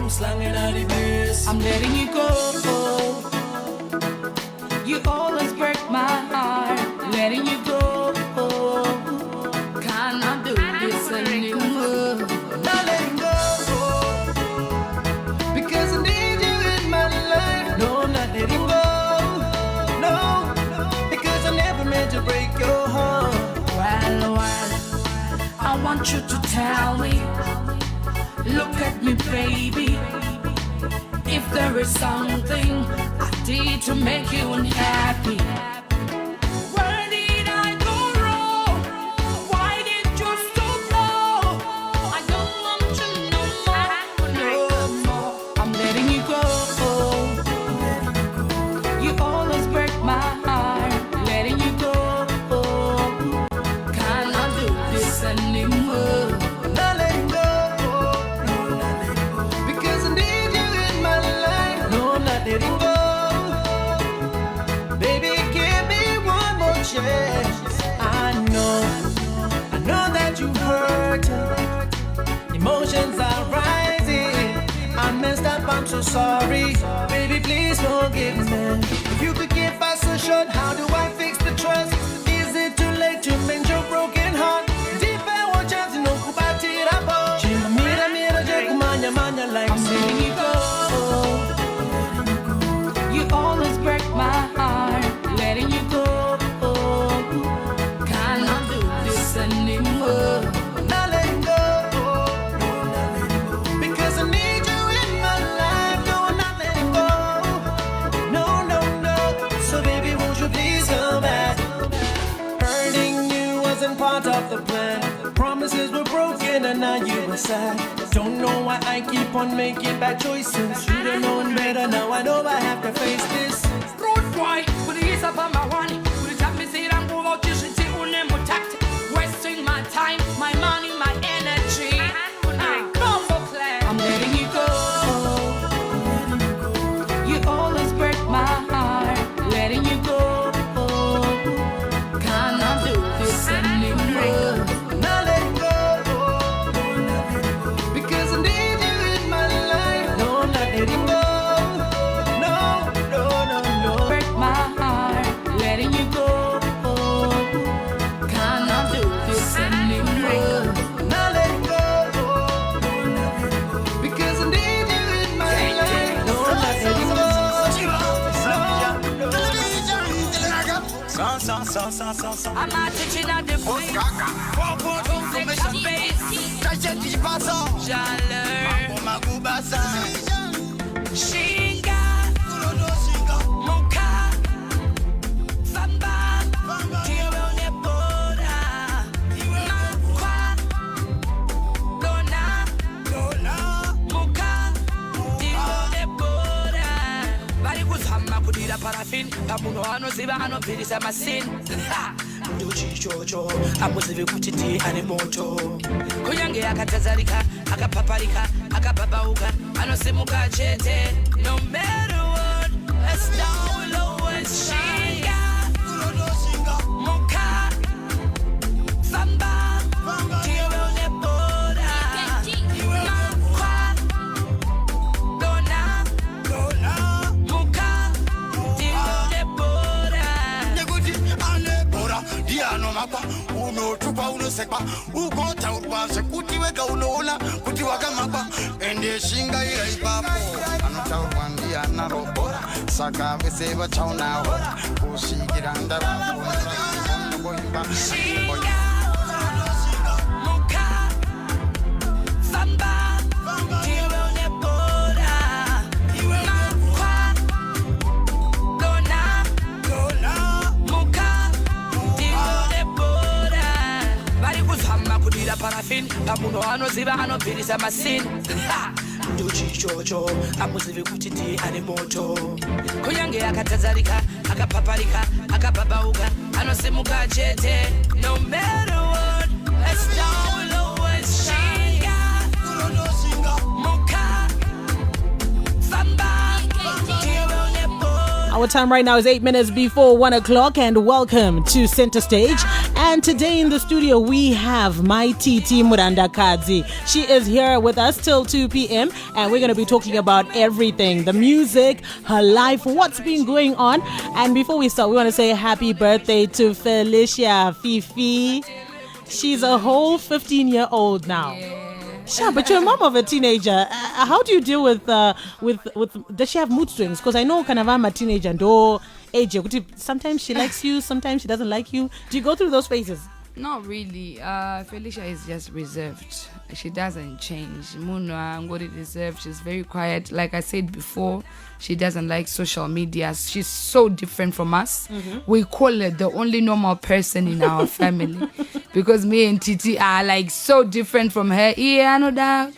I'm letting you go. You always break my heart. Letting you go. Cannot do this anymore. Not letting go, because I need you in my life. No, not letting go. No, because I never meant to break your heart. Well, I want you to tell me. Look at me, baby. If there is something I did to make you unhappy, where did I go wrong? Why did you stop now? I don't want to know more, no more. I'm letting you go. You always break my heart. Letting you go. Cannot do this anymore. Not letting go, because I need you in my life. No, not letting go. Baby, give me one more chance. I know that you hurt. Emotions are rising. I messed up, I'm so sorry. Baby, please forgive me. If you could give us a shot, how do I fix the trust? Is it too late to mend your broken heart? Deep I want chance, no kubati rabo. Chima mira je kumanya manya like I'm letting you go. You always break my heart. Letting you go. Cannot do this anymore. Not letting go, because I need you in my life. No, I'm not letting go. No, no, no. So baby, won't you please come back? Hurting you wasn't part of the plan. Promises were broken and now you are sad. Don't know why I keep on making bad choices. Should've known better, now I know I have to face this. Road boy, put the ease up on my one. Put the time me say I'm go out you should see wasting my time, my money, my energy. I'm letting you go. You always break my heart. Letting you go. Cannot do this anymore. Not letting go, because I need you in my life. No, I'm not letting go. No, no, no, no. Break my heart. Letting you go. Cannot do this anymore. Not letting go, because I need you in my life. No, I'm not letting go. I'm not touching at the point. Shinga, Moka, Famba, Tirone Bora, Makwa, Dona, Moka, Tirone Bora. Bari kuzama kudira parafin, pamuno ano ziba ano pirisa masin. Nduchi chocho, amuzivi kuchiti ane moto. Kunyange akatazarika, akapaparika, akababauka, anosimuka chete. No matter what, a star will always shine. Moka, Famba, Tirone Bora, Makwa, Dona, Moka, Tirone Bora. Diano mapa uno tupa uno sekpa ugota urwa sekuti weka unoona kuti wakamapa ende shinga ira ipapo anota urwandia na robora saka veseva chauna hora kushikira ndara boimba Moka, Famba, Tirone Bora, Makwa, Dona, Moka, Tirone Bora. Bari kuzama kudira parafin, pamuno ano ziba ano pirisa masin. Nduchi chocho, amuzivi kuchiti ane moto. Kunyange akatazarika, akapaparika, akababauka, anosimuka chete. No matter what, a star will always shine. Moka, Famba, Tirone Bora. Our time right now is 8 minutes before 1 o'clock, and welcome to Center Stage. And today in the studio, we have Mai Titi Murandakadzi. She is here with us till 2 p.m. and we're going to be talking about everything, the music, her life, what's been going on. And before we start, we want to say happy birthday to Felicia Fifi. She's a whole 15-year-old now. Yeah. Sure, but you're a mom of a teenager. How do you deal with does she have mood swings? Because I know kind of I'm a teenager and age. Sometimes she likes you, sometimes she doesn't like you. Do you go through those phases? Not really. Felicia is just reserved. She doesn't change. Muna Ngori reserved. She's very quiet. Like I said before, she doesn't like social media. She's so different from us. Mm-hmm. We call her the only normal person in our family because me and Titi are like so different from her. Yeah, no doubt.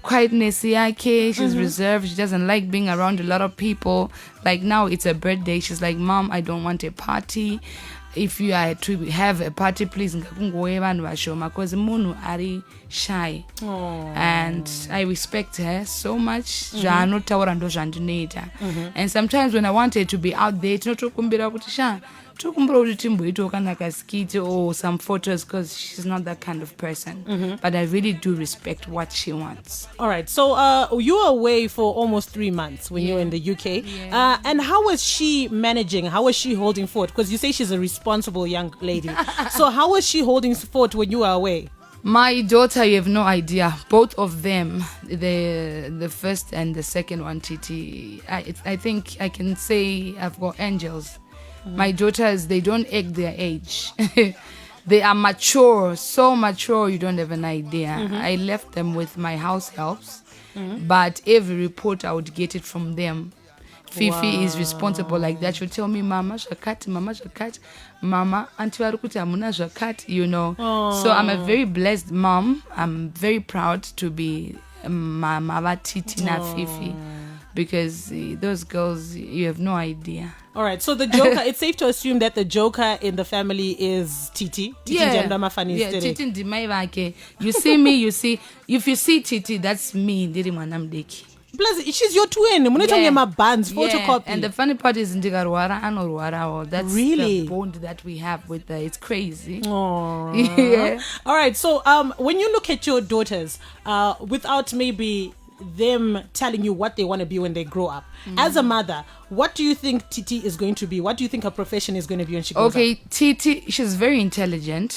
Quietness, she's reserved. She doesn't like being around a lot of people. Like now it's her birthday, she's like, Mom, I don't want a party. If you are to have a party, please because Munu are shy. Aww. And I respect her so much. And sometimes when I want her to be out there, it's not or some photos because she's not that kind of person. But I really do respect what she wants. All right. So you were away for almost 3 months when you were in the UK. Yeah. And how was she managing? How was she holding fort? Because you say she's a responsible young lady. So how was she holding fort when you were away? My daughter, you have no idea. Both of them, the first and the second one, Titi, I think I can say I've got angels. My daughters, they don't act their age. They are mature, so mature you don't have an idea. I left them with my house helps, but every report I would get it from them. Fifi is responsible like that. She'll tell me, Mama, Shakat, Mama, Auntie Warukuta, Amuna Shakat, you know. Aww. So I'm a very blessed mom. I'm very proud to be Mama Titi na Fifi. Because those girls, you have no idea. All right, so the joker, it's safe to assume that the joker in the family is Titi. Yeah, Titi Ndimai. You see me, if you see Titi, that's me. Plus, she's your twin. My bands, photocopy. And the funny part is, that's really the bond that we have with her. It's crazy. Yeah. All right, so when you look at your daughters, without maybe them telling you what they want to be when they grow up, as a mother, what do you think Titi is going to be? What do you think her profession is going to be when she grows up? Okay, Titi, she's very intelligent.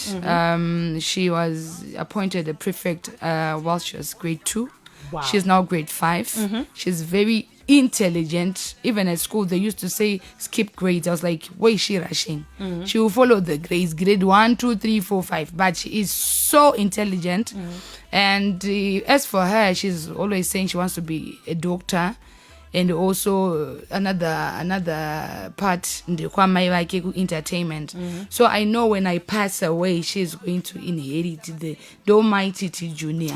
She was appointed a prefect while she was grade 2. Wow. She's now grade 5. She's very intelligent. Even at school, they used to say skip grades. I was like, why is she rushing? She will follow the grades, grade 1, 2, 3, 4, 5. But she is so intelligent. And as for her, she's always saying she wants to be a doctor. And also another part in the entertainment. So I know when I pass away, she's going to inherit the Mai Titi Junior.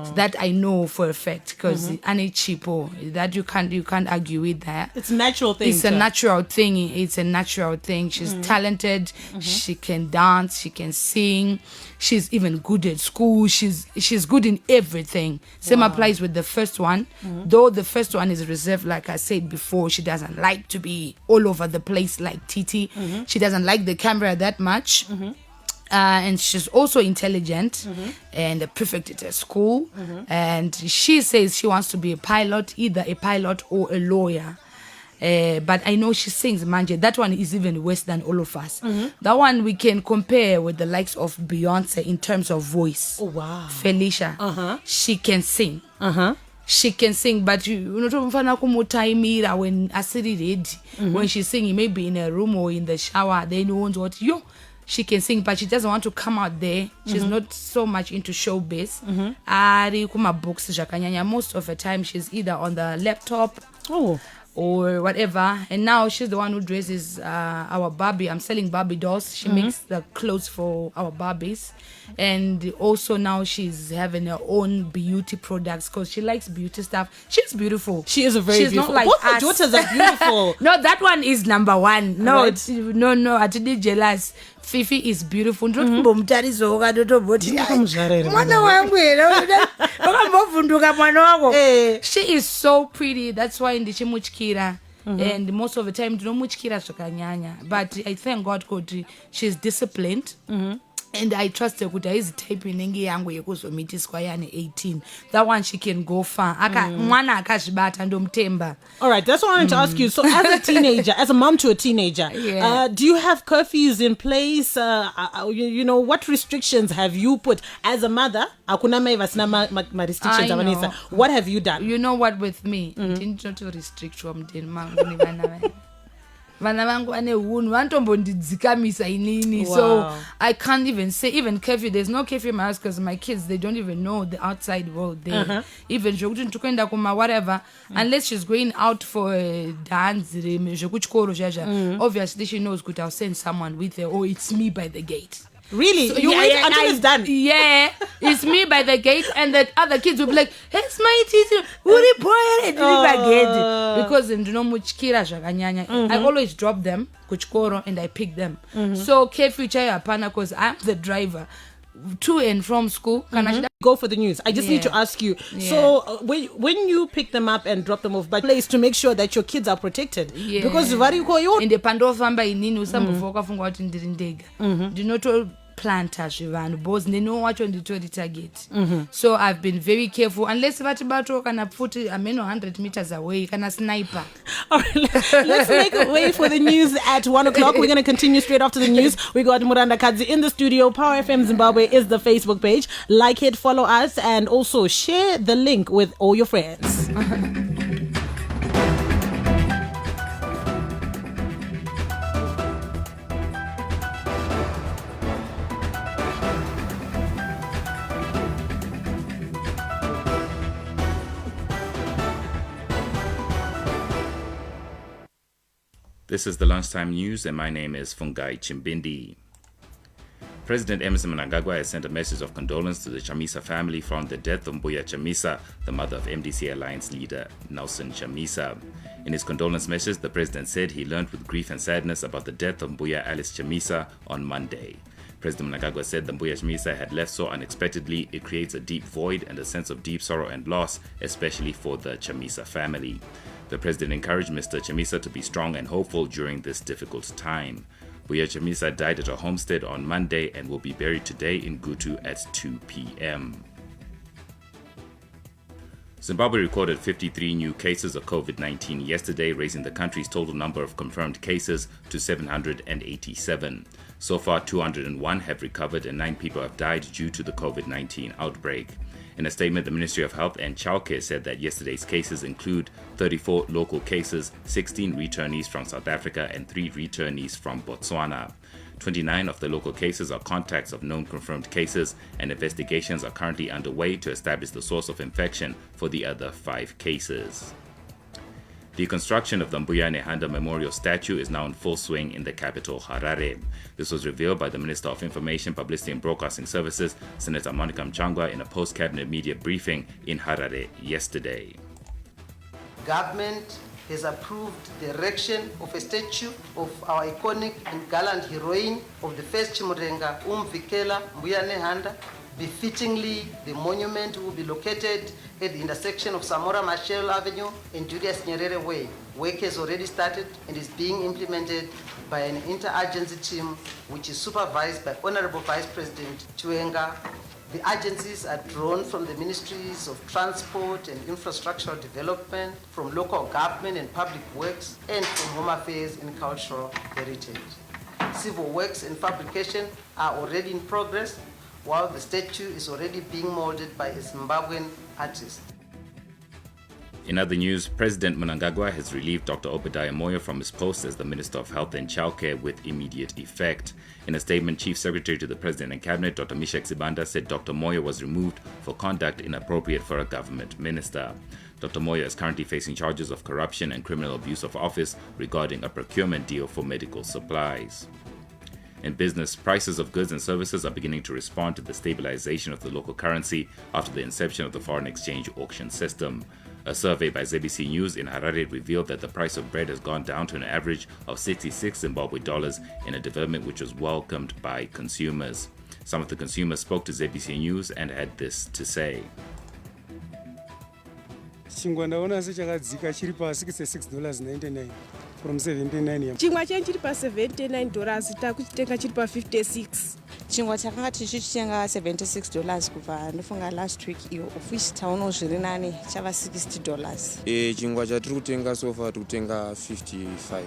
So that I know for a fact, because that you can't argue with that. It's a natural thing. It's a natural thing. It's a natural thing. She's talented. She can dance. She can sing. She's even good at school. She's good in everything. Same applies with the first one. Though the first one is reserved, like I said before, she doesn't like to be all over the place like Titi. She doesn't like the camera that much. And she's also intelligent and a prefect at school. And she says she wants to be a pilot, either a pilot or a lawyer. But I know she sings Manje. That one is even worse than all of us. That one we can compare with the likes of Beyonce in terms of voice. Oh, wow. Felicia, she can sing. She can sing, but you know, when when she's singing, maybe in a room or in the shower, they know what she can sing, but she doesn't want to come out there. She's not so much into showbiz. Most of the time, she's either on the laptop. Or whatever, and now she's the one who dresses our Barbie. I'm selling Barbie dolls. She makes the clothes for our Barbies, and also now she's having her own beauty products because she likes beauty stuff. She's beautiful. She is a very she's beautiful. Not like both us. her daughters are beautiful. No, that one is number one. No, right. no. I did jealous. Fifi is beautiful. She is so pretty. That's why in the Chimuchkira and most of the time ndinomutyira zvakanyanya, but I thank God kuti she's disciplined. And I trust her kuti haizi type inenge yangu yekuzomitiswa yana 18. That one she can go far. Mwana akazvibata ndomutemba. All right, that's what I wanted to ask you. So as a teenager, as a mom to a teenager, do you have curfews in place? You know, what restrictions have you put as a mother? Hakuna mai vasina ma restrictions avanisa. What have you done? You know what, with me, didn't want to restrict from the vana vangu ane hunhu vanotombondidzikamisa inini. So I can't even say, even curfew, there's no curfew in my house because my kids, they don't even know the outside world there. Even zvokuti ndikuenda kuma whatever, unless she's going out for a dance zvekuchikoro zhazha, obviously she knows kuti I'll send someone with her, or it's me by the gate. Really? So you wait until it's done? Yeah, it's me by the gate, and the other kids will be like, "It's my teacher, because I always drop them kuchikoro and I pick them. So curfew chaya hapana, because I'm the driver to and from school. Can I go for the news? I just need to ask you. So when you pick them up and drop them off, but place to make sure that your kids are protected, because in the pandofamba inini usambofoka funga kuti ndiri ndega ndinoto planta zvivanhu because they know what on the target. So I've been very careful, unless vatibato kana pfuti ameno 100 meters away kana sniper. All right, let's make a way for the news at 1:00. We're going to continue straight after the news. We got Murandakadzi in the studio. PowerFM Zimbabwe is the Facebook page. Like it, follow us, and also share the link with all your friends. This is the lunchtime news, and my name is Fungai Chimbindi. President Emmerson Mnangagwa has sent a message of condolence to the Chamisa family from the death of Mbuya Chamisa, the mother of MDC Alliance leader Nelson Chamisa. In his condolence message, the president said he learned with grief and sadness about the death of Mbuya Alice Chamisa on Monday. President Mnangagwa said the Mbuya Chamisa had left so unexpectedly, it creates a deep void and a sense of deep sorrow and loss, especially for the Chamisa family. The president encouraged Mr. Chamisa to be strong and hopeful during this difficult time. Mbuya Chamisa died at her homestead on Monday and will be buried today in Gutu at 2 p.m. Zimbabwe recorded 53 new cases of COVID-19 yesterday, raising the country's total number of confirmed cases to 787. So far, 201 have recovered and 9 people have died due to the COVID-19 outbreak. In a statement, the Ministry of Health and Childcare said that yesterday's cases include 34 local cases, 16 returnees from South Africa, and 3 returnees from Botswana. 29 of the local cases are contacts of known confirmed cases, and investigations are currently underway to establish the source of infection for the other 5 cases. The construction of the Mbuya Nehanda Memorial Statue is now in full swing in the capital, Harare. This was revealed by the Minister of Information, Publicity and Broadcasting Services, Senator Monica Mchangwa, in a post-cabinet media briefing in Harare yesterday. Government has approved the erection of a statue of our iconic and gallant heroine of the first Chimurenga, Vikela Mbuya Nehanda. Befittingly, the monument will be located at the intersection of Samora Machel Avenue and Julius Nyerere Way. Work has already started and is being implemented by an interagency team which is supervised by Honorable Vice President Chiwenga. The agencies are drawn from the Ministries of Transport and Infrastructural Development, from local government and public works, and from Home Affairs and Cultural Heritage. Civil works and fabrication are already in progress, while the statue is already being molded by a Zimbabwean artist. In other news, President Mnangagwa has relieved Dr. Obadiah Moyo from his post as the Minister of Health and Childcare with immediate effect. In a statement, Chief Secretary to the President and Cabinet, Dr. Mishek Sibanda, said Dr. Moyo was removed for conduct inappropriate for a government minister. Dr. Moyo is currently facing charges of corruption and criminal abuse of office regarding a procurement deal for medical supplies. In business, prices of goods and services are beginning to respond to the stabilization of the local currency after the inception of the foreign exchange auction system. A survey by ZBC News in Harare revealed that the price of bread has gone down to an average of 66 Zimbabwe dollars in a development which was welcomed by consumers. Some of the consumers spoke to ZBC News and had this to say. chingwa ndaona sechakadzika chiri pasi $66.99 from $79. Chingwa changu chiri pa $79 takuchitenga chiri pa $56. Chingwa chakanga tichitenga $76 kubva ndofunga last week iyo of which taona zviri nani chava $60. Chingwa chatiri kutenga so far tikutenga $55.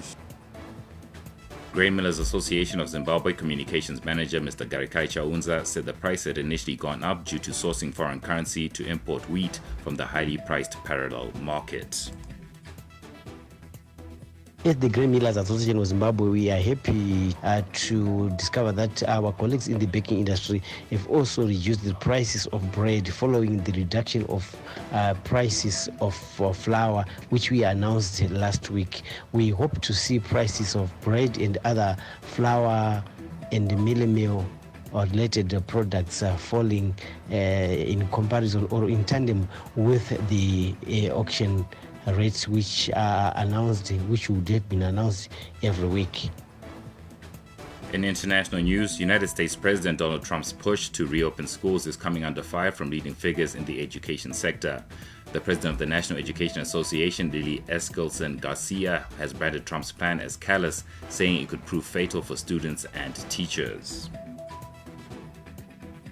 Grain Millers Association of Zimbabwe Communications Manager Mr. Garikai Chaunza said the price had initially gone up due to sourcing foreign currency to import wheat from the highly priced parallel market. At the Grain Millers Association of Zimbabwe, we are happy to discover that our colleagues in the baking industry have also reduced the prices of bread following the reduction of prices of flour, which we announced last week. We hope to see prices of bread and other flour and mealie meal or related products falling in comparison or in tandem with the auction rates which are announced, which would have been announced every week. In international news, United States President Donald Trump's push to reopen schools is coming under fire from leading figures in the education sector. The president of the National Education Association, Lily Eskelsen Garcia, has branded Trump's plan as callous, saying it could prove fatal for students and teachers.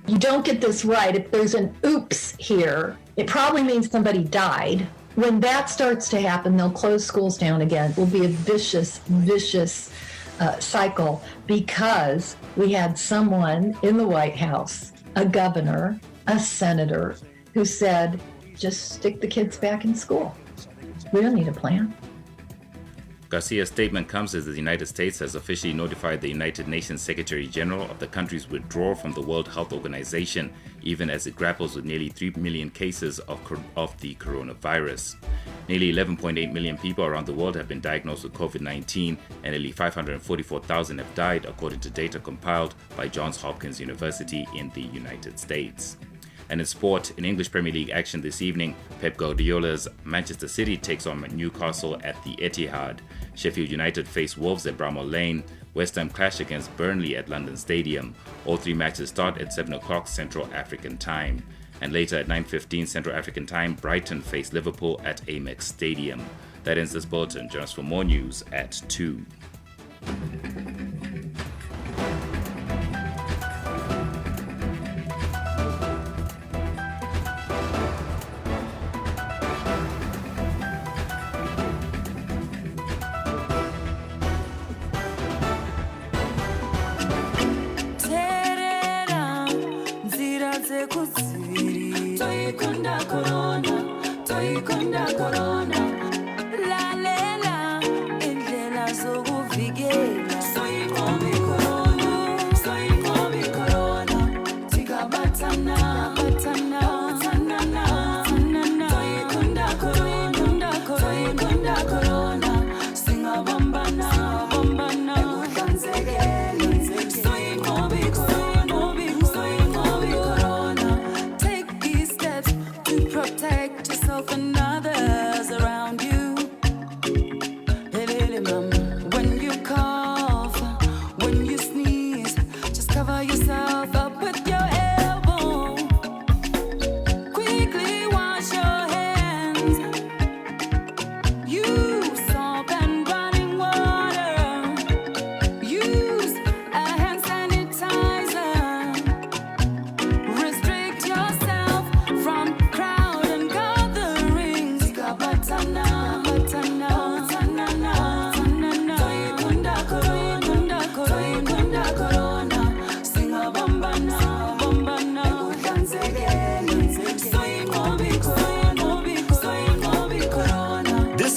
You don't get this right. If there's an oops here, it probably means somebody died. When that starts to happen, they'll close schools down again. It will be a vicious cycle because we had someone in the White House, a governor, a senator, who said, just stick the kids back in school. We don't need a plan. Garcia's statement comes as the United States has officially notified the United Nations Secretary General of the country's withdrawal from the World Health Organization, even as it grapples with nearly 3 million cases of the coronavirus. Nearly 11.8 million people around the world have been diagnosed with COVID-19, and nearly 544,000 have died, according to data compiled by Johns Hopkins University in the United States. And in sport, in English Premier League action this evening, Pep Guardiola's Manchester City takes on Newcastle at the Etihad. Sheffield United face Wolves at Bramall Lane. West Ham clash against Burnley at London Stadium. All three matches start at 7 o'clock Central African Time. And later at 9:15 Central African Time, Brighton face Liverpool at Amex Stadium. That ends this bulletin. Join us for more news at 2.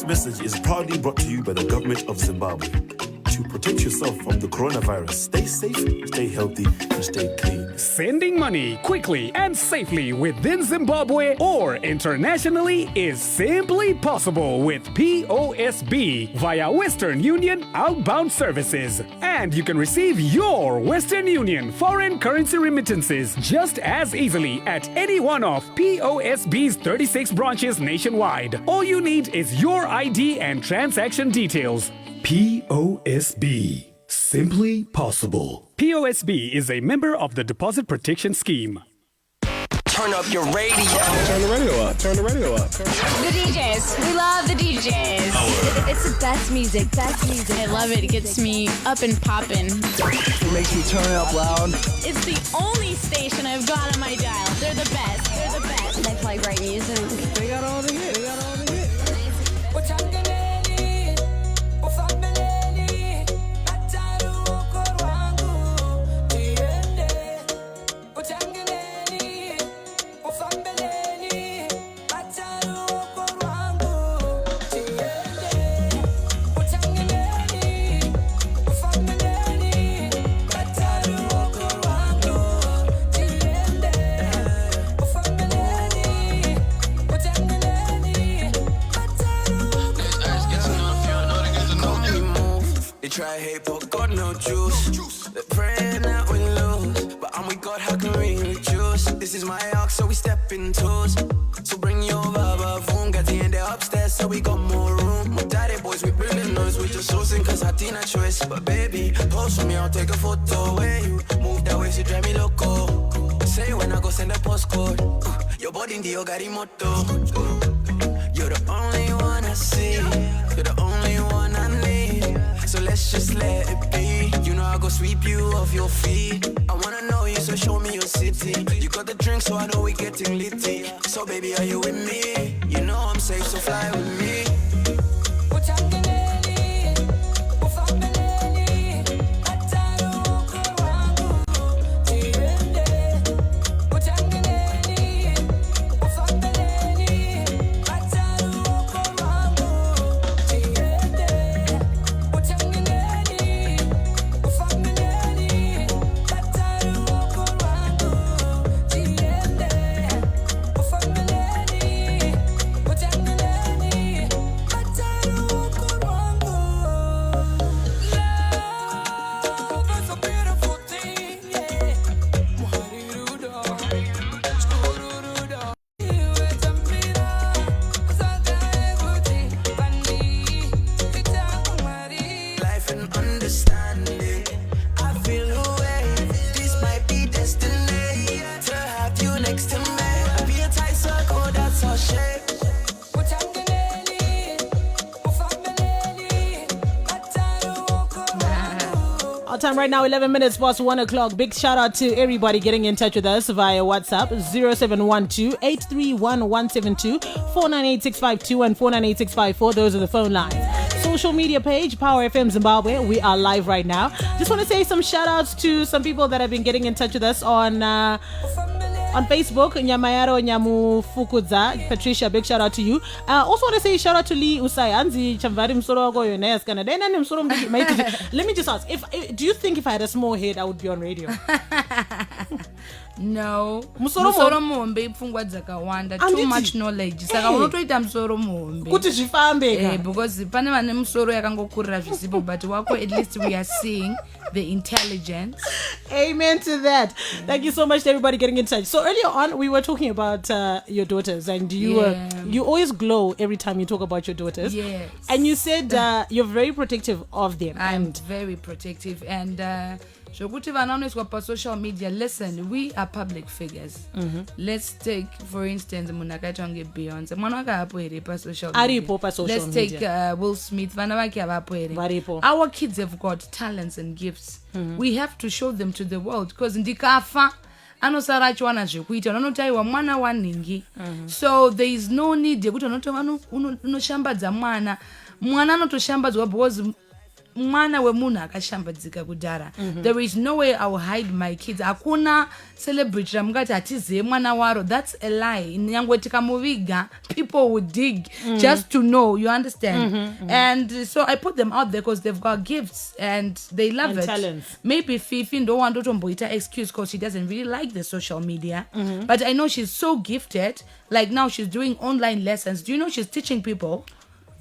Message is proudly brought to you by the government of Zimbabwe. To protect yourself from the coronavirus, stay safe, stay healthy, and stay clean. Sending money quickly and safely within Zimbabwe or internationally is simply possible with POSB via Western Union outbound services. And you can receive your Western Union foreign currency remittances just as easily at any one of POSB's 36 branches nationwide. All you need is your ID and transaction details. POSB. Simply possible. POSB is a member of the Deposit Protection Scheme. turn up your radio. Turn the radio up. Turn the radio up. The DJs. We love the DJs. It's the best music. Best music. I love it. It gets me up and popping. It makes me turn up loud. It's the only station I've got on my dial. They're the best. They're the best. They play great music. They got all the hits. They got all the hits. Try hate, but God no juice. They're praying that we lose, but I'm with God, how can we reduce? This is my arc, so we step in toes. So bring your vibe, phone, got the end upstairs, so we got more room. My daddy boys, we bring the noise, we just sourcing, cause I did not choice. But baby, post for me, I'll take a photo. Where you move that way, so drive me loco. Say when I go send a postcode. Your body in the Ogari moto. You're the only one I see. You're the only one I need. So let's just let it be. You know I go sweep you off your feet. I wanna know you, so show me your city. You got the drink, so I know we getting litty. So baby, are you with me? You know I'm safe, so fly with me. Time right now, 11 minutes past 1 o'clock. Big shout out to everybody getting in touch with us via WhatsApp 0712-831-172, 498-652 and 498-654. Those are the phone lines. Social media page, PowerFM Zimbabwe. We are live right now. Just want to say some shout outs to some people that have been getting in touch with us on Facebook. Nyamayaro Nyamu Fukudza, Patricia, big shout out to you. Also want to say shout out to Lee Usai Anzi Chamvary Msoro go yones kana. Let me just ask, do you think if I had a small head I would be on radio? No. Musoro muhombe pfungwa dzakawanda, too much knowledge. Saka unotoita musoro muhombe. Kuti zvifambe. Because pane vane musoro yakangokurira zvisipo, but wako at least we are seeing the intelligence. Amen to that. Thank you so much to everybody getting in touch. So earlier on we were talking about your daughters, and you always glow every time you talk about your daughters. Yes. And you said you're very protective of them. I'm very protective, and zvokuti vanoiswa pa social media. Listen, we are public figures. Let's take, for instance, munhu akaitwa ngeBeyonce, mwana wake hapo here pa social media. Let's take Will Smith, vana vake havapo here. Our kids have got talents and gifts. We have to show them to the world, because ndikafa anosara achiwana zvekuita, unotaiwa mwana waningi. So there is no need yekuti unoshambadza mwana anotoshambadzwa because mwana wemunhu akashambadzika kudhara. There is no way I will hide my kids. Hakuna celebrity ramungati hatiziye mwana waro. That's a lie. Nyangwe tikamuviga, people would dig just to know, you understand? And so I put them out there because they've got gifts and they love it. Talents. Maybe Fifi don't want to excuse because she doesn't really like the social media. But I know she's so gifted. Like now she's doing online lessons. Do you know she's teaching people?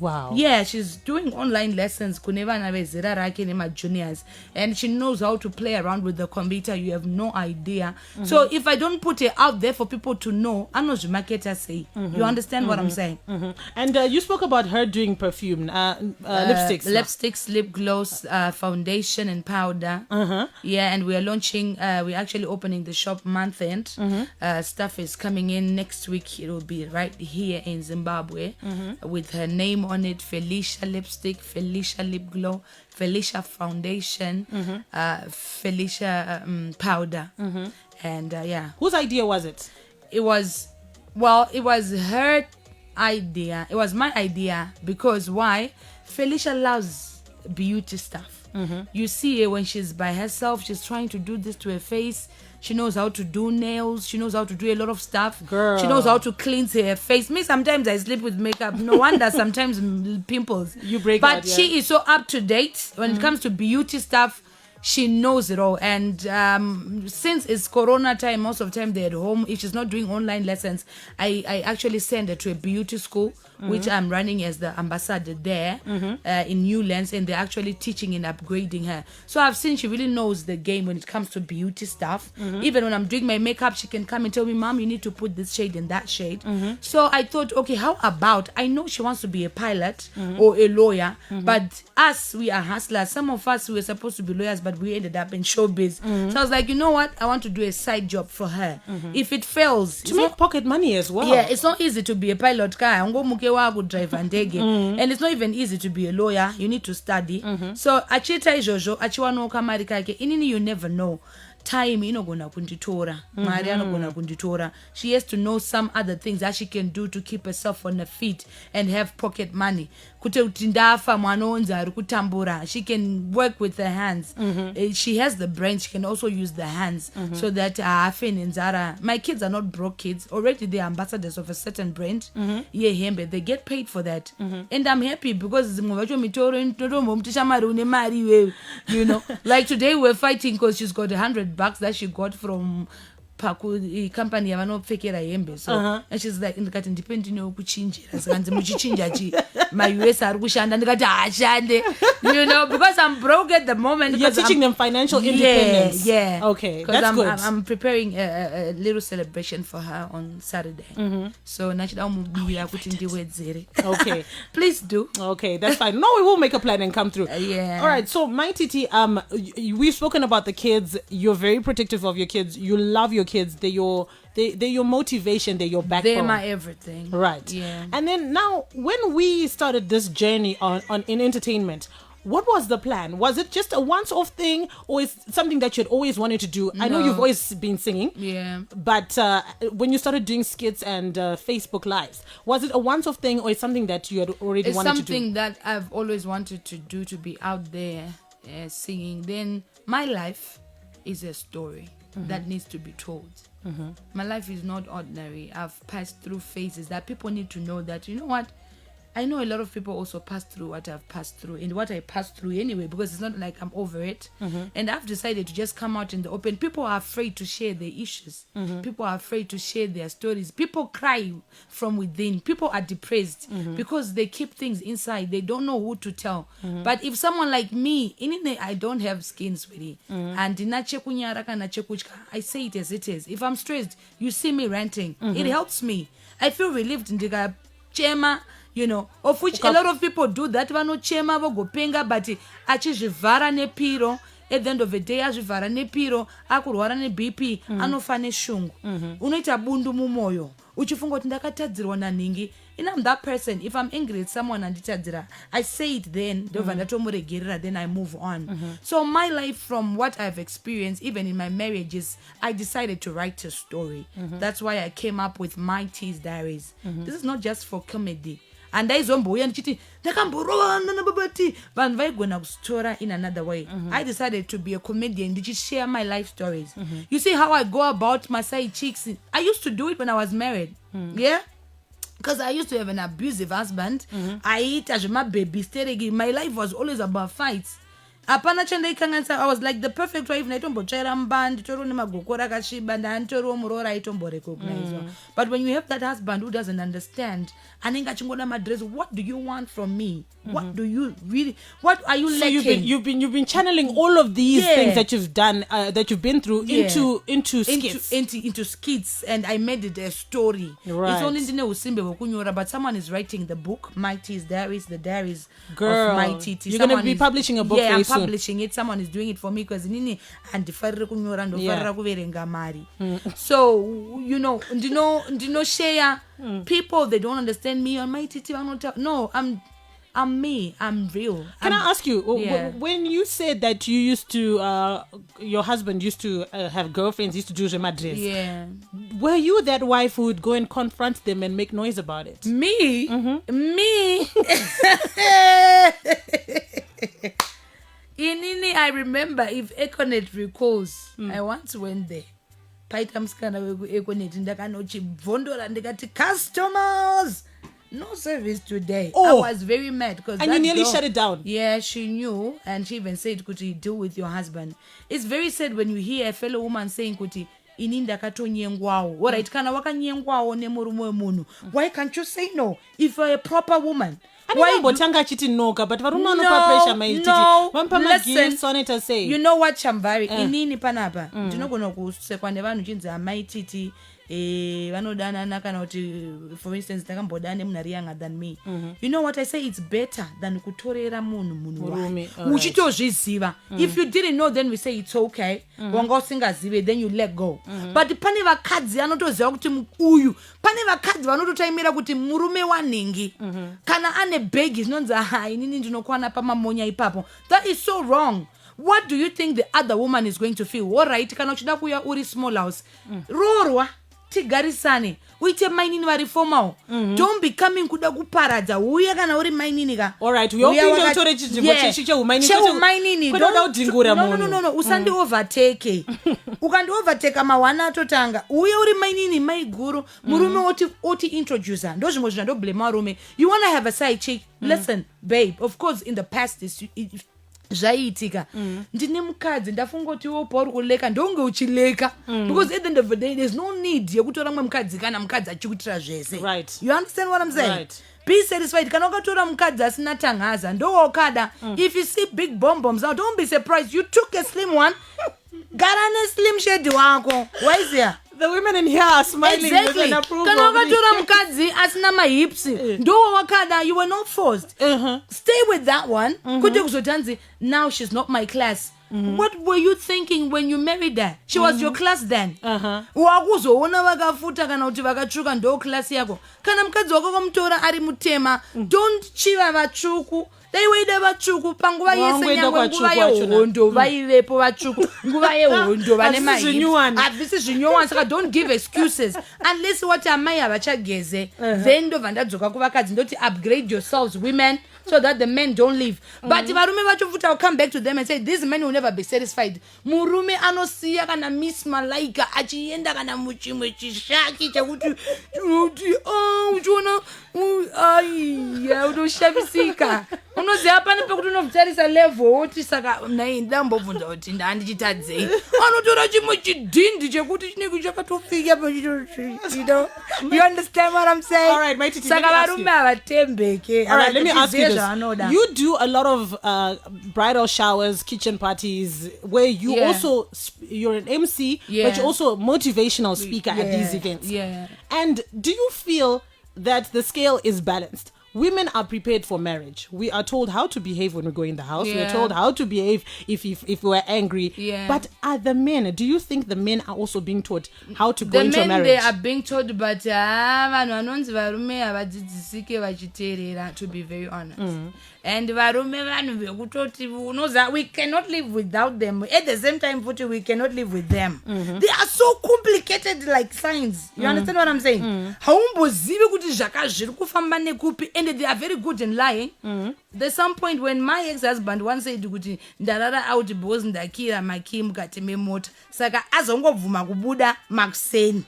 Wow. Yeah, she's doing online lessons kunevana vezera rake nema juniors, and she knows how to play around with the computer. You have no idea. So if I don't put it out there for people to know, I know the marketer say. You understand what I'm saying? And you spoke about her doing perfume, lipsticks, lip gloss, foundation and powder. Yeah, and we are launching, we're actually opening the shop month end. Stuff is coming in next week. It will be right here in Zimbabwe with her name on it: Felicia lipstick, Felicia lip glow, Felicia foundation, Felicia powder. And yeah. Whose idea was it? It was her idea. It was my idea because why? Felicia loves beauty stuff. You see her when she's by herself, she's trying to do this to her face. She knows how to do nails. She knows how to do a lot of stuff. Girl. She knows how to cleanse her face. Me, sometimes I sleep with makeup. No wonder sometimes pimples. You break But out, yeah. she is so up to date when it comes to beauty stuff. She knows it all. And since it's Corona time, most of the time they're at home. If she's not doing online lessons, I actually send her to a beauty school, which I'm running as the ambassador there in Newlands, and they're actually teaching and upgrading her. So I've seen she really knows the game when it comes to beauty stuff. Even when I'm doing my makeup, she can come and tell me, Mom, you need to put this shade and that shade. So I thought, okay, how about, I know she wants to be a pilot or a lawyer, but us, we are hustlers. Some of us, we were supposed to be lawyers, but we ended up in showbiz. So I was like, you know what? I want to do a side job for her. If it fails, to make pocket money as well. Yeah, it's not easy to be a pilot car. Drive and and it's not even easy to be a lawyer. You need to study. So achita ijojo achiwano kamari kake inini, you never know. Time inogona kunditora, mari anogona kunditora. She has to know some other things that she can do to keep herself on her feet and have pocket money. Kute utindafa mwanonza ari kutambura. She can work with her hands. She has the brain. She can also use the hands so that my kids are not broke kids. Already they are ambassadors of a certain brand. They get paid for that. And I'm happy because you know, like today we're fighting because she's got $100 that she got from company yavanopfekera hembe. So and she's like, ndikati ndipende kuchinjira zikanzi muchichinja chi ma US ari kushanda, ndikati ashande, you know, because I'm broke at the moment. You're teaching them financial independence. Yeah. Okay, that's good. I'm preparing a little celebration for her on Saturday. So nachida umubira kuti ndiwedzere. Okay. Please do. Okay, that's fine. No, we will make a plan and come through. Yeah. All right. So Mai Titi, we've spoken about the kids. You're very protective of your kids. You love your kids. They're your motivation. They're your backbone. They're my everything. Right. Yeah. And then now, when we started this journey in entertainment, what was the plan? Was it just a once-off thing, or is it something that you'd always wanted to do? I know you've always been singing. Yeah. But when you started doing skits and Facebook Lives, was it a once-off thing, or is something that you had already wanted to do? It's something that I've always wanted to do, to be out there singing. Then my life is a story that needs to be told. My life is not ordinary. I've passed through phases that people need to know that, you know what, I know a lot of people also pass through what I've passed through and what I passed through anyway, because it's not like I'm over it. And I've decided to just come out in the open. People are afraid to share their issues. People are afraid to share their stories. People cry from within. People are depressed because they keep things inside. They don't know who to tell. But if someone like me, I don't have skin, sweetie, and I say it as it is. If I'm stressed, you see me ranting. It helps me. I feel relieved. Chema, you know, of which a lot of people do that. Vano chema vogo penga, but achizvivhara nepiro. At the end of the day, azvivhara nepiro, akurwara neBP, anofa neshungu. Unoita bundu mumoyo. Uchifunga kuti ndakatadzirwa naningi. And I'm that person. If I'm angry at someone and I say it then, then I move on. So my life, from what I've experienced, even in my marriages, I decided to write a story. That's why I came up with Mai T's Diaries. This is not just for comedy. And I in another way. I decided to be a comedian. Did you share my life stories? You see how I go about my side chicks? I used to do it when I was married. Yeah? Because I used to have an abusive husband. I eat as my baby. My life was always about fights. apana chandaikanganisa. I was like the perfect wife ndaitombotsvaira mba nditoriwo nemagokora akasviba ndanitoriwo muroora aitomborecognizwa. But when you have that husband who doesn't understand anenge achingoda madress, what do you want from me? What do you really, what are you lacking? So you've been channeling all of these things that you've done, that you've been through into skits. Into skits, and I made it a story. Right. It's only ndine usimbe wokunyora, but someone is writing the book, Mai Titi's Diaries, the Diaries Girl, of Mai Titi. You're going to be publishing a book very I'm soon. publishing it. Someone is doing it for me because nini andifarire kunyora ndofarira kuverenga mari. So, you know, ndino share people, they don't understand me on Mai Titi. No, I'm me. I'm real. Can I ask you, when you said that you used to, your husband used to have girlfriends, used to do remadres. Yeah. Were you that wife who would go and confront them and make noise about it? Me? Me? Inini, I remember, if Econet recalls, I once went there. Paita mskana wegu Econet ndakanochi vondora ndikati customers. No service today. I was very mad because and you nearly shut it down. Yeah, she knew, and she even said, "Kuti, deal with your husband." It's very sad when you hear a fellow woman saying, "Kuti, ininda katonyengwao." All right, kana wakanyengwao ne murumo munhu. Why can't you say no if you're a proper woman? Why botanga chiti noka, but varuma no pressure Mai Titi. Listen, say. You know what, Chamvary? Inini panapa. Ndinogona kusekwa nevanhu chinzi Mai Titi. Vanodanana kana kuti, for instance, takambodane munhu younger than me. You know what I say? It's better than kutorera munhu uchitozviziva. If you didn't know, then we say it's okay. Wanga usingazive, then you let go. But pane vakadzi anotoziva kuti uyu, pane vakadzi vanototaimira kuti murume wanhingi. Kana ane begi zvinonzi inini ndinokwana pamamonya ipapo. That is so wrong. What do you think the other woman is going to feel? All right, kana uchida kuya uri small house. Rorwa tigarisane uite mainini vari formal. Don't be coming kuda kuparadza uye kana uri mainini ka. All right, we opinde utore chizimbo cheumainini no usandi overtake. Ukandi overtake mawana atotanga uye uri mainini maiguru murume oti introducer ndo zvimwe zvino blame murume. You want to have a side chick? Listen babe, of course in the past zvaiitika ndine mukadzi ndafungoti wopauri kuleka ndonge uchileka because at the end of the day there's no need yekutora mwe mukadzi kana mukadzi achikuitira zvese. Right. You understand what I'm saying? Right. Be satisfied. Kana ukatora mukadzi asina tangaza ndowokada. If you see big bombs now, don't be surprised. You took a slim one. Garane slim shade wako. Why is there? The women in here are smiling with an approval. Kana ukatora mukadzi asina mahips ndowokada. You were not forced. Stay with that one. Kuti kuzotanzi now she's not my class. What were you thinking when you married her? She was your class then. Wakuzoona vakafuta kana kuti vakatsvuka ndo class yako. Kana mukadzi wako kamutora ari mutema, don't chiva vatsvuku. Daiwaida vatsvuku panguva yese nyangwe nguva yehondo vaivepo vatsvuku. Nguva yehondo vane mahips. Havisi zvinyowani saka don't give excuses. Unless what amai havachageze. Then ndo vandadzoka kuvakadzi ndoti upgrade yourselves women. So that the men don't leave. But if Arume vachofuta will come back to them and say, these men will never be satisfied. Murume anosiya kana Miss Malaika achienda kana muchimwe chishaki chakuti uchiona ya utoshavisika. Unoziva pane pekuti unotarisa level woti saka nai ndambobvunza kuti ndandichitadzei. Anotora chimwe chidhindi chekuti chinenge chakatofika pachito. You understand what I'm saying? All right, Mai Titi, saka varume avatembeke. All right, let me ask you this. You do a lot of bridal showers, kitchen parties, where you also, you're an MC, but you're also a motivational speaker at these events. Yeah. And do you feel that the scale is balanced? Women are prepared for marriage. We are told how to behave when we go in the house. We're told how to behave if we're angry. But are the men, do you think the men are also being taught how to go into a marriage? The men, they are being taught, but to be very honest. And we cannot live without them. At the same time, we cannot live with them. They are so complicated like signs. You understand what I'm saying? and they are very good in lying. There's some point when my ex-husband once said kuti ndarara out because ndakira maki mukati memota saka azongobvuma kubuda makuseni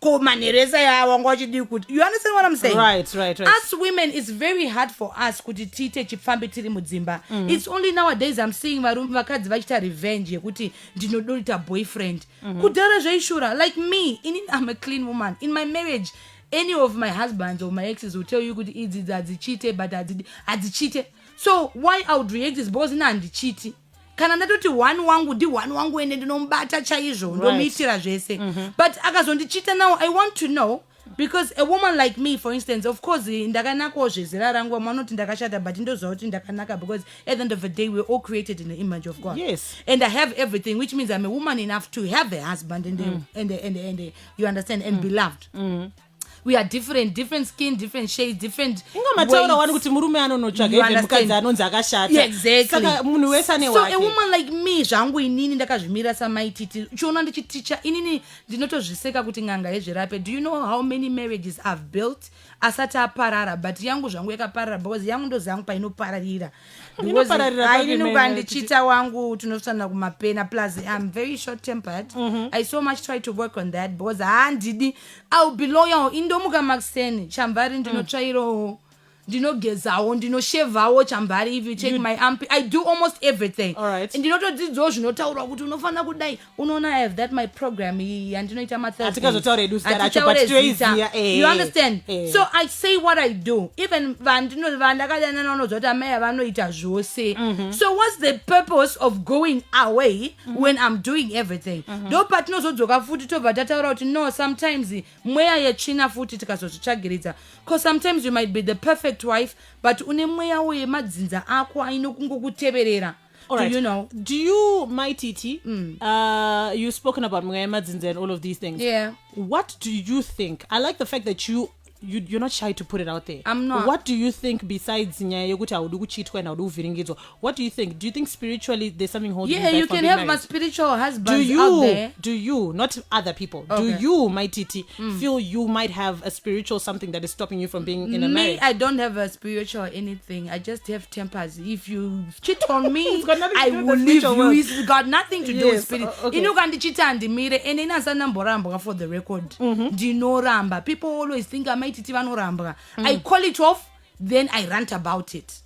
ko maneresa yawo ngochidi kuti you understand what I'm saying? Right. Us women, it's very hard for us kuti tiite chifambi tiri mudzimba. It's only nowadays I'm seeing vakadzi vachita revenge yekuti ndinodorita boyfriend kudhara zvaishura. Like me, I'm a clean woman. In my marriage, any of my husbands or my exes will tell you kuti idzi adzichite but adzichite. So why I would react is because nandichiti kana ndatoti one wangu ende ndinombata chaizvo ndomuitira zvese but akazondichita now I want to know. Because a woman like me, for instance, of course, ndakanako zvezera rangu amanoti ndakashata but ndoziva kuti ndakanaka because at the end of the day we're all created in the image of God. Yes. And I have everything, which means I'm a woman enough to have a husband and you understand, and be loved. We are different skin, different shades, different ingomataura wani kuti murume anonotsvaga even mukadzi anonzi akashata. Exactly. Saka munhu wese ane so wake. A woman like me zvangu inini ndakazvimira Mai Titi chiona ndichiticha inini ndinotozviseka kuti nganga yezvirape. Do you know how many marriages I've built asati aparara but yangu zvangu yakaparara because yangu ndozangu painopararira because aininokandichita wangu tunofanira kumapena plus I'm very short tempered. I so much try to work on that because handidi I'll be loyal indomuka makuseni Chamvary ndinotsvairawo ndinogezawo ndinoshevawo Chamvary. If you check my armpit, I do almost everything. Alright. Ndinotodzidzawo zvinotaurwa kuti unofanira kudai unoona I have that my program yandinoita you understand? So I say what I do. Even vandakadana vanozoti amai vanoita zvose. So what's the purpose of going away when I'm doing everything? Ndo patinozodzoka futi tobva tataura kuti no, sometimes mweya yetsvina futi tikazozvitsvagiridza because sometimes you might be the perfect wife but une mweya wemadzinza ako ainokungokuteverera. Alright. Do you know? Do you, Mai Titi, you've spoken about mweya madzinza and all of these things. Yeah. What do you think? I like the fact that you're not shy to put it out there. I'm not. What do you think besides nyaya yekuti audu kuchitwa and audu kuvhiringidzwa? What do you think? Do you think spiritually there's something holding you back you from can being have married? my spiritual husbands out there. Do you, not other people, Okay. do you, Mai Titi, feel you might have a spiritual something that is stopping you from being in a marriage? I don't have a spiritual anything. I just have tempers. If you cheat on me, It's got nothing to I do with will the leave spiritual you. world. It's got nothing to do with Yes, spirit. okay. Inokandichita andimire and inasanamboramba for the record. Ndinoramba. People always think Mai Titi vanoramba. I call it off, then I rant about it.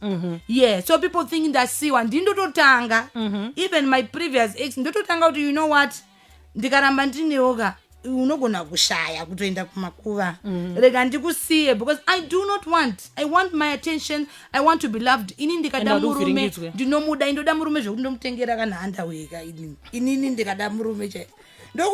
Yeah, so people think that siwa ndindototanga. Even my previous ex ndototanga kuti you know what? Ndikaramba ndineoga unogona kushaya kutoenda kumakuva. Rega ndikusiye because I want my attention. I want to be loved. Ini ndikada murume ndinomuda indoda murume zvokuti ndomutengera kana handaweka inini ndikada murume che. Which is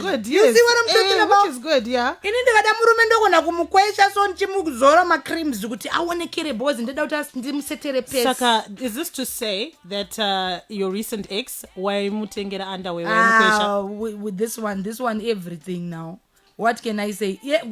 good, yes. You see what I'm talking about? Which is good, yeah. Ini ndikada murume ndogona kumukwesha so ndichimuzora macreams kuti aonekere bozi ndoda kuti ndimusetere pesi. Saka, is this to say that your recent ex waimutengera underwear waimukwesha? With this one everything now. What can I say? Yeah,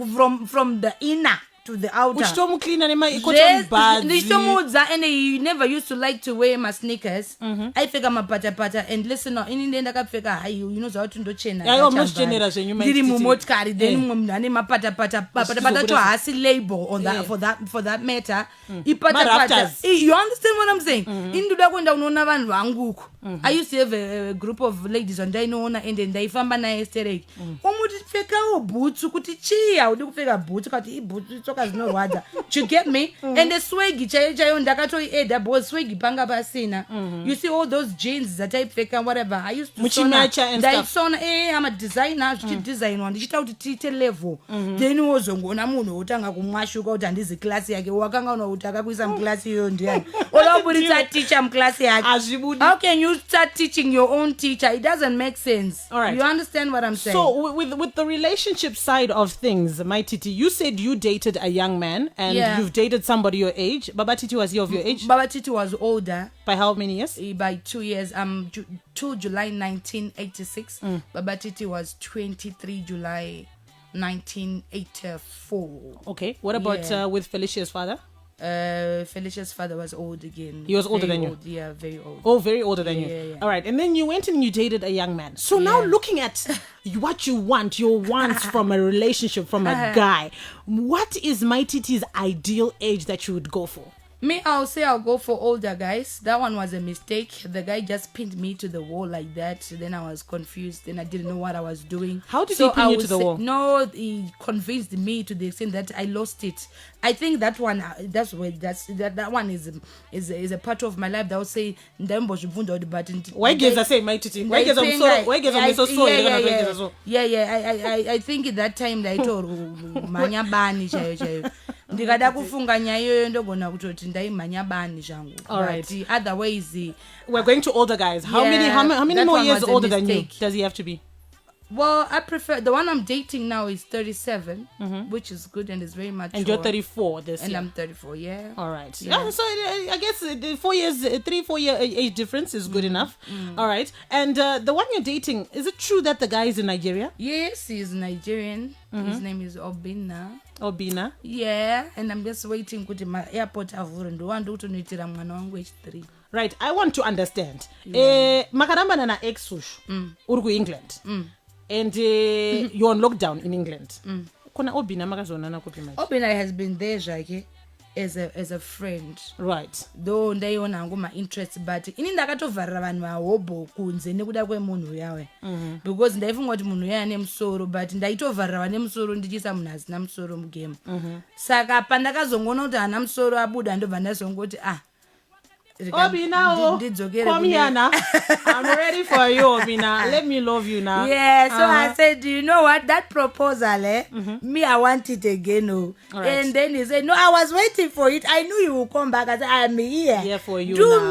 from the inner to the outer. Uchitomucleana cotton buds. Ndichitomuudza and he never used to like to wear my sneakers. Aipfeka mapata and listen now ini ndenda kapfeka hayi unoziva kuti ndochena. Ayo mnochenera zvenyu Mai Titi. Ndiri mumotikari then mumwe munhu ane mapata to hasi label on that for that matter. Ipata. You understand what I'm saying? Induda kwenda unoona vanhu vanguko. I used to have a group of ladies wandainoona and ndaifamba naye stereki. Omuti pfekawo boots kuti chiya udi kupfeka boots kuti boots zinorwadza. You get me? And the swag chaiyo ndakatoieda because swag panga pasina. You see all those jeans that I pfeka whatever. I used to ndaisona I'm a designer zvichidesignwa ndichita kuti tiite level. Then wozongoona munhu otanga kumwashuka kuti handizi class yake wakanga unokuti akakuisa muclass iyo ndiyani. Olaburitsa teacher muclass yake. How can you start teaching your own teacher? It doesn't make sense. All right. You understand what I'm saying? So with the relationship side of things, Mai Titi, you said you dated a young man and you've dated somebody your age. Baba Titi, was he of your age? Baba Titi was older. By how many years? By 2 years. 2 July 1986. Baba Titi was 23 July 1984. Okay. What about with Felicia's father? Felicia's father was old again. He was older Very than you? old. Yeah, very old. Oh, very older than you. Yeah. All right. And then you went and you dated a young man. So now looking at what you want, your wants from a relationship, from a guy, what is Mai Titi's ideal age that you would go for? Me, I'll say I'll go for older guys. That one was a mistake. The guy just pinned me to the wall like that. Then I was confused. Then I didn't know what I was doing. How did he pin you to the wall? No, he convinced me to the extent that I lost it. I think that one, that one is a part of my life that I would say. Why gives I say Mai Titi? Why gives I'm so sorry? I think at that time I told manyabani chayo. Ndikada kufunga nyayo ndogona kutoti ndaimanya bani zvangu. All right. But otherwise we're going to older guys. How many more years older than you does he have to be? Well, I prefer the one I'm dating now is 37, which is good and is very mature. And you're 34 this year. And I'm 34, yeah. All right. Yeah. So I guess the 3-4 year age difference is good enough. All right. And the one you're dating, is it true that the guy is in Nigeria? Yes, he's Nigerian. His name is Obina. Obina? Yeah. And I'm just waiting to my airport avuru ndo wandu kutonoitira mwana wangu H3. Right. I want to understand. Makaramba na ex-sush. Urgu England. And you're on lockdown in England. Kuna Obina makazonana kupi manje? Obina has been there Jake as a friend. Right. Though ndaiona ngoma interest but ini ndakatovharira vanhu vahobo kunze nekuda kwemunhu yawe. Because ndaifunga kuti munhu yaya nemusoro but ndaitovharira vane musoro ndichisa munhu asina musoro mugame. Saka pandakazongona kuti hana musoro abuda ndobva ndazongoti Obina, come here now. I'm ready for you, Obina. Let me love you now. Yeah, so I said, do you know what? That proposal, me, I want it again. Right. And then he said, no, I was waiting for it. I knew you would come back. I said, I'm here. Yeah, for you Do now.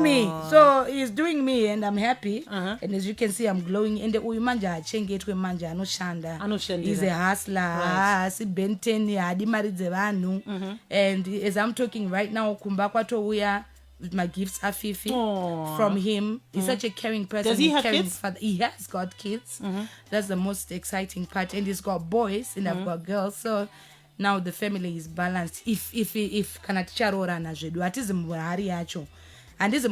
me. So he's doing me and I'm happy. And as you can see, I'm glowing. And the uyumanja achengetwe manja anoshanda. He's a hustler. Si benteni adimaridze vanhu. And as I'm talking right now, kumbakwa to uya. My gifts are Fifi from him. He's such a caring person. Does he have kids? Father. He has got kids. That's the most exciting part. And he's got boys and I've got girls. So now the family is balanced. If kana ticharora na zvedu atizi muhari yacho. And this is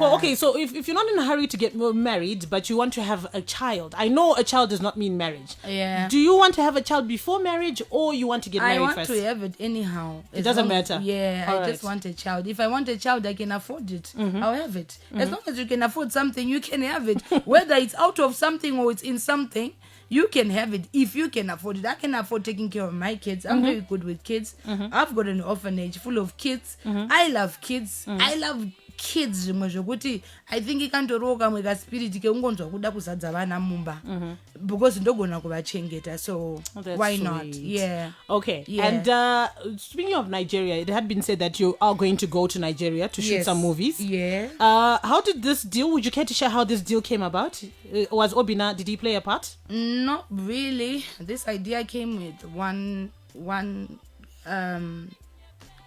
okay, so if you're not in a hurry to get married, but you want to have a child, I know a child does not mean marriage. Yeah. Do you want to have a child before marriage, or you want to get married first? I want to have it anyhow. It doesn't matter. Yeah, I just want a child. If I want a child, I can afford it. I'll have it. As long as you can afford something, you can have it. Whether it's out of something or it's in something, you can have it if you can afford it. I can afford taking care of my kids. I'm very good with kids. I've got an orphanage full of kids. I love kids. I love kids. I think ikandoroka mweka spirit ke ungonzwa kuda kuzadza vana mumba. Because ndogona kuvachengeta. So why not? Yeah. Okay. Yeah. And speaking of Nigeria, it had been said that you are going to go to Nigeria to shoot some movies. Yeah. How did this deal? Would you care to share how this deal came about? Was Obina, did he play a part? Not really. This idea came with one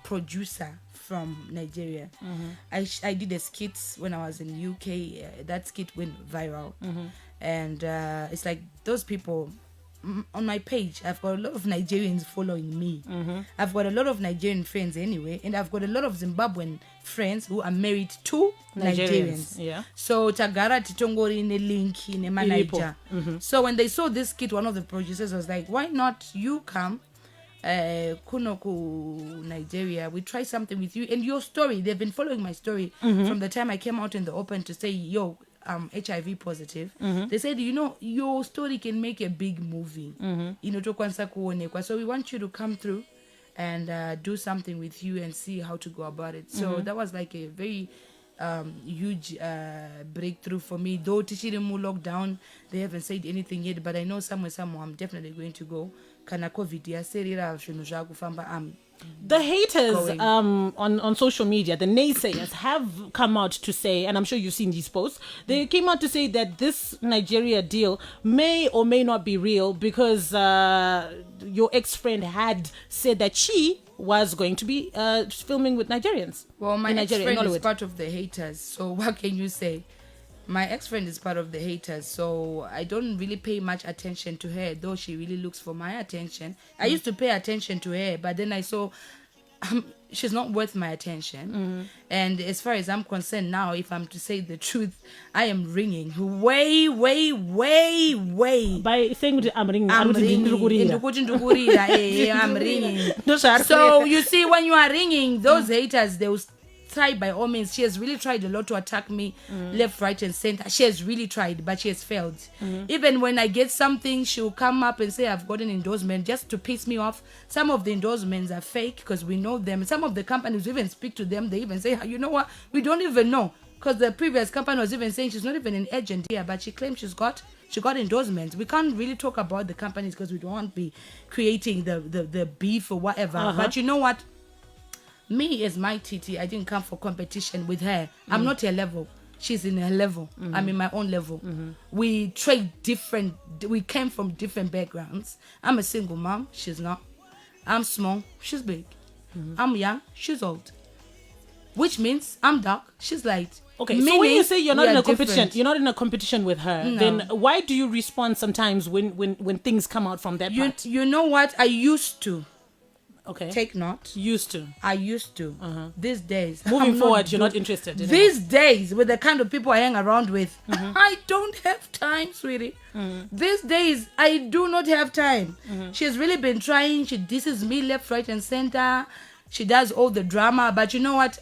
producer from Nigeria. I did a skit when I was in UK. That skit went viral. And it's like those people on my page, I've got a lot of Nigerians following me. I've got a lot of Nigerian friends anyway, and I've got a lot of Zimbabwean friends who are married to Nigerians. Yeah. So Tagara Titongori in a link in a manager. So when they saw this skit, one of the producers was like, why not you come Kunoku, Nigeria, we try something with you and your story. They've been following my story from the time I came out in the open to say, yo, I'm HIV positive. They said, you know, your story can make a big movie. So we want you to come through and do something with you and see how to go about it. So that was like a very huge breakthrough for me. Though Tichirimu lockdown, they haven't said anything yet, but I know somewhere I'm definitely going to go. Kana COVID ya serira shinu jagu famba The haters on social media, the naysayers, have come out to say, and I'm sure you've seen these posts, they came out to say that this Nigeria deal may or may not be real because your ex-friend had said that she was going to be filming with Nigerians. Well, my ex-friend is part of the haters, so what can you say? My ex-friend is part of the haters, so I don't really pay much attention to her, though she really looks for my attention. I used to pay attention to her, but then I saw she's not worth my attention. And as far as I'm concerned now, if I'm to say the truth, I am ringing way. By saying I'm ringing, I'm ringing. So you see, when you are ringing, those haters, they will try by all means. She has really tried a lot to attack me left, right, and center. She has really tried, but she has failed. Even when I get something, she'll come up and say I've got an endorsement just to piss me off. Some of the endorsements are fake because we know them. Some of the companies even speak to them. They even say, you know what, we don't even know, because the previous company was even saying she's not even an agent here, but she claims she got endorsements. We can't really talk about the companies because we don't want to be creating the beef or whatever. But you know what? Me as Mai Titi, I didn't come for competition with her. I'm not her level. She's in her level. I'm in my own level. We trade different. We came from different backgrounds. I'm a single mom. She's not. I'm small. She's big. I'm young. She's old. Which means I'm dark. She's light. Okay, so when you say you're not in a competition, different. you're not in a competition with her, then why do you respond sometimes when things come out from that part? You know what? I used to. Okay. Take note. Used to. I used to. These days. Moving forward, you're not interested. These days, with the kind of people I hang around with, I don't have time, sweetie. These days, I do not have time. She's really been trying. She disses me left, right, and center. She does all the drama. But you know what?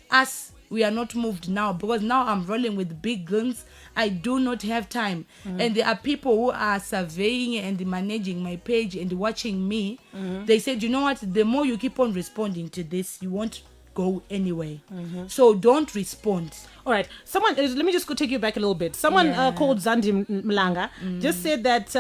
We are not moved now, because now I'm rolling with big guns. I do not have time. And there are people who are surveying and managing my page and watching me. They said, you know what, the more you keep on responding to this, you won't go anyway. So don't respond. All right, someone, let me just go take you back a little bit. Someone called Zandi Mlanga just said that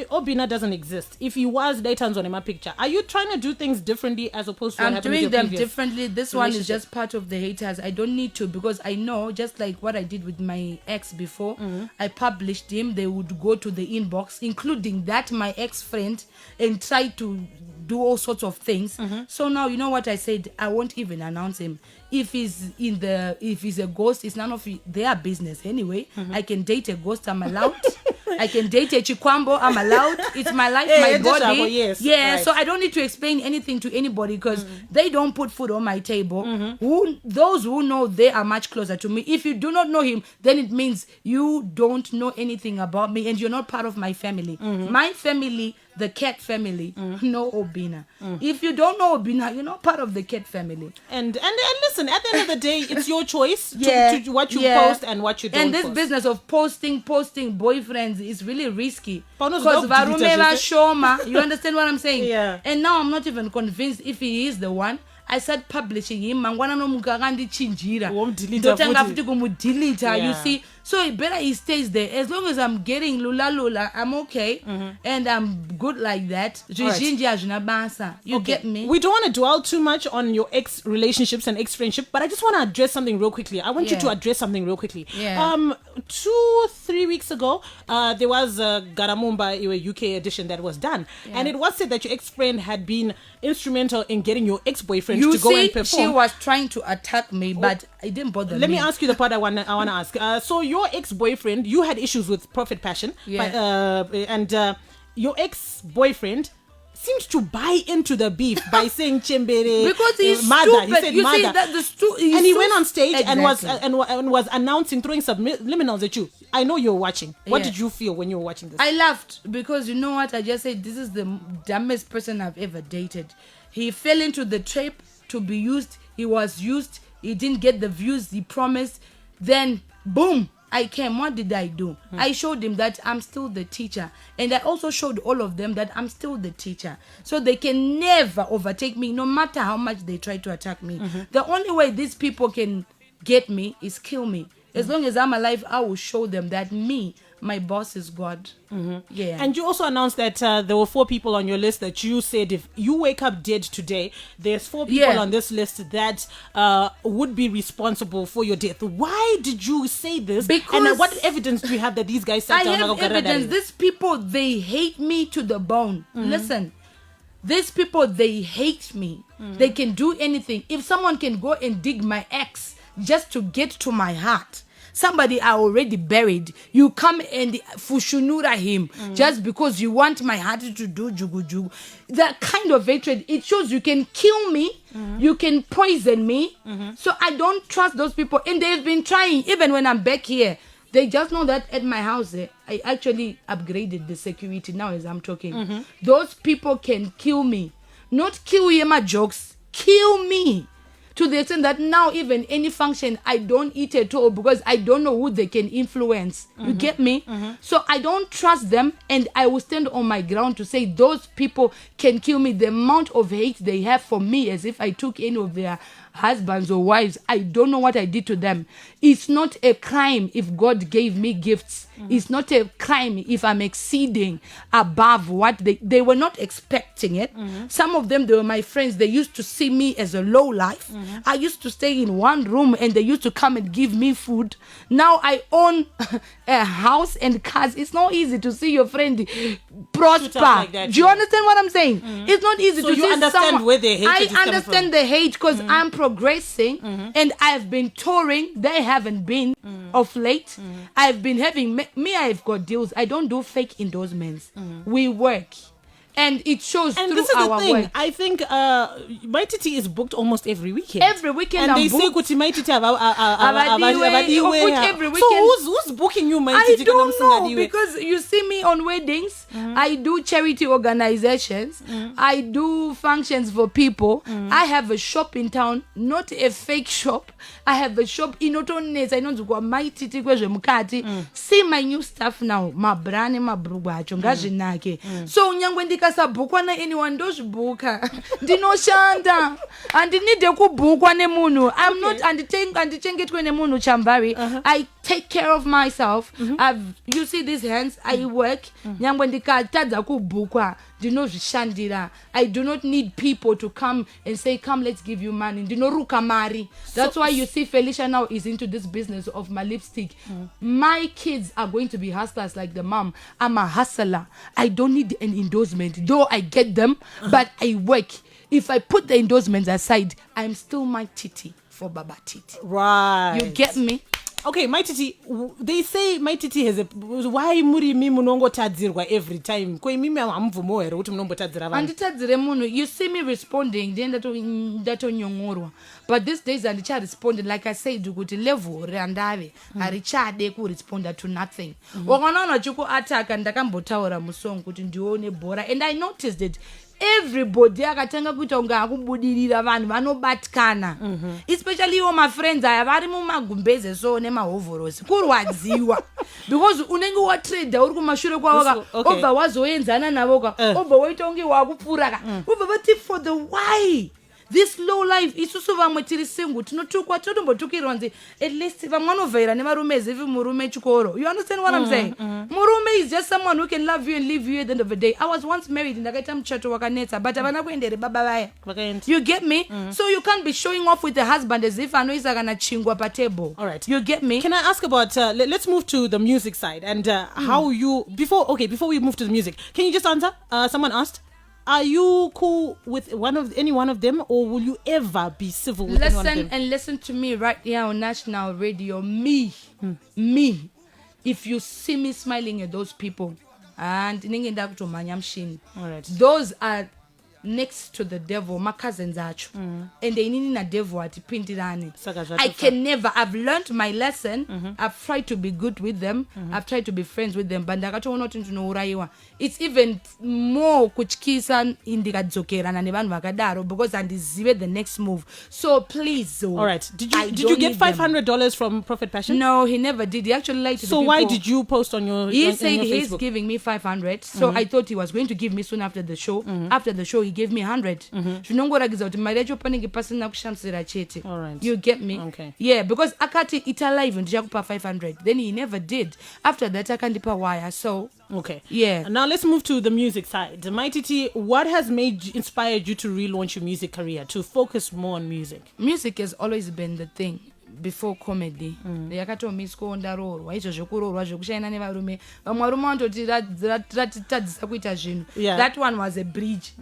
Obina doesn't exist. If he was, they turns on in my picture. Are you trying to do things differently as opposed to I'm doing them differently? This one is just part of the haters. I don't need to, because I know, just like what I did with my ex before, I published him. They would go to the inbox, including that my ex-friend, and try to do all sorts of things. So now, you know what I said? I won't even announce him. If he's a ghost, it's none of their business anyway. I can date a ghost, I'm allowed. I can date a chikwambo, I'm allowed. It's my life, my body. Yes, yeah, right. so I don't need to explain anything to anybody, because they don't put food on my table. Those who know, they are much closer to me. If you do not know him, then it means you don't know anything about me and you're not part of my family. My family, the cat family, know Obina. If you don't know Obina, you're not part of the cat family. And listen, at the end of the day, it's your choice to what you post and what you don't. And this post. business of posting boyfriends is really risky. Because Varumeva Shoma, you understand what I'm saying? Yeah. And now I'm not even convinced if he is the one. I started publishing him. Mangwana no mukagandi chinjira. You see. So better he stays there. As long as I'm getting lula, I'm okay. And I'm good like that. You get me? We don't want to dwell too much on your ex relationships and ex friendship, but I just want to address something real quickly. I want you to address something real quickly. 2-3 weeks ago, there was a Garamumba UK edition that was done. And it was said that your ex-friend had been instrumental in getting your ex-boyfriend to go and perform. She was trying to attack me, but it didn't bother me. Let me ask you the part I want to ask. So your ex-boyfriend, you had issues with Prophet Passion, and your ex-boyfriend seems to buy into the beef by saying Chamvary because he's mother. Stupid. He said you mother. See, that and he went on stage and exactly. was announcing, throwing subliminals at you. I know you're watching. What did you feel when you were watching this? I laughed because you know what? I just said this is the dumbest person I've ever dated. He fell into the trap to be used. He was used. He didn't get the views he promised. Then boom, I came. What did I do? I showed him that I'm still the teacher. And I also showed all of them that I'm still the teacher. So they can never overtake me, no matter how much they try to attack me. The only way these people can get me is kill me. As long as I'm alive, I will show them that my boss is God. Yeah. And you also announced that there were 4 people on your list that you said if you wake up dead today, there's 4 people on this list that would be responsible for your death. Why did you say this? Because and what evidence do you have that these guys sat down? I have evidence. These people, they hate me to the bone. Listen, these people, they hate me. They can do anything. If someone can go and dig my ex just to get to my heart, somebody I already buried. You come and fushunura him just because you want my heart to do jugu jugu. That kind of hatred, it shows you can kill me, you can poison me. So I don't trust those people. And they've been trying, even when I'm back here. They just know that at my house, I actually upgraded the security now as I'm talking. Those people can kill me. Not kill Yema jokes, kill me. To the extent that now even any function, I don't eat at all because I don't know who they can influence. You get me? So I don't trust them, and I will stand on my ground to say those people can kill me. The amount of hate they have for me, as if I took any of their husbands or wives, I don't know what I did to them. It's not a crime if God gave me gifts. It's not a crime if I'm exceeding above what they were not expecting it. Some of them, they were my friends. They used to see me as a low life. I used to stay in one room and they used to come and give me food. Now I own a house and cars. It's not easy to see your friend prosper. Like that, do you understand what I'm saying? It's not easy so to you see understand someone. where the hate I is coming understand from. the hate because I'm progressing and I've been touring. They haven't been of late. I've been having I've got deals. I don't do fake endorsements. We work. And it shows and through this is our the thing. work. I think Mai Titi is booked almost every weekend. Every weekend and I'm they say booked. Kuti Mai Titi Every weekend. So who's booking you, Mai Titi? I don't know, because you see me on weddings. I do charity organizations. I do functions for people. I have a shop in town, not a fake shop. I have a shop in Otones. I know to go Mai Titi mukati. See my new stuff now. My brand and my bruga chongajinake. So nyangwendi kasabukwa na anyone dozbuka. Dino shanda. And need kubukwa ne munu. I'm not andichengetwe ne munu Chamvary. I take care of myself. You see these hands, I work. Nyangwendika tadza kubukwa. Dino shandira. I do not need people to come and say, come, let's give you money. Dino rukamari. That's why you see Felicia now is into this business of my lipstick. My kids are going to be hustlers like the mom. I'm a hustler. I don't need an endorsement, though I get them, but I work. If I put the endorsements aside, I'm still Mai Titi for Baba Titi. Right. You get me? Okay, Mai Titi, they say Mai Titi has a... Why muri mi munongo tadzirwa every time? Koi mimi amvumo ere kuti munombo tadzira vanhu. Anditadzire munhu. You see me responding, then ndato nyongorwa. But these days andicha responding, like I said, kuti level randave harichade ku respond to nothing. Wakanaona chuku attack ndakambotaura musong kuti ndione bhora, and I noticed it. Everybody akatanga kuita unga akubudirira vanhu vanobatkana, especially my friends aya vari mumagumbeze so nemahovhorosi kurwadziwa because unenge watrade uri kumashure kwawaka obva wazoenzana navo obva waita unge wakupfura obva vati for the why this low life isusu vamwe tiri single tinotukwa totombotukirwa nzi at least vamwe vanovhera nevarume as if murume chikoro. You understand what I'm saying? Murume is just someone who can love you and leave you at the end of the day. I was once married ndakaita muchato wakanetsa but havana kuendere baba vaya. You get me? So you can't be showing off with the husband as if anoisa kana chingwa pa table. All right. You get me? Can I ask about let's move to the music side and how you before we move to the music, can you just answer? Someone asked, are you cool with any one of them, or will you ever be civil with any one of them? Listen to me right here on national radio. Me. If you see me smiling at those people, and those are next to the devil, my cousins are and they need a devil at Pintirani. I can never. I've learned my lesson. I've tried to be good with them. I've tried to be friends with them. But it's even more kuchkisa indikadzokera na nevanhu vakadaro because andizive the next move. So please. All right. Did you get $500 from Prophet Passion? No, he never did. He actually lied to the people. So why did you post on your He on said your he's Facebook? giving me 500. So I thought he was going to give me soon after the show. After the show, he gave me 100. All right. You get me? Okay. Yeah, because akati ita live ndichakupa 500. Then he never did. After that, akandipa wire. So okay. Yeah. Now let's move to the music side. Mai Titi, what has inspired you to relaunch your music career, to focus more on music? Music has always been the thing. Before comedy yakatomiskondarorwa izvo zvokurorwa zvokushaina nevarume vamwe varume vanototi ratitadzisa kuita zvinhu. That one was a bridge.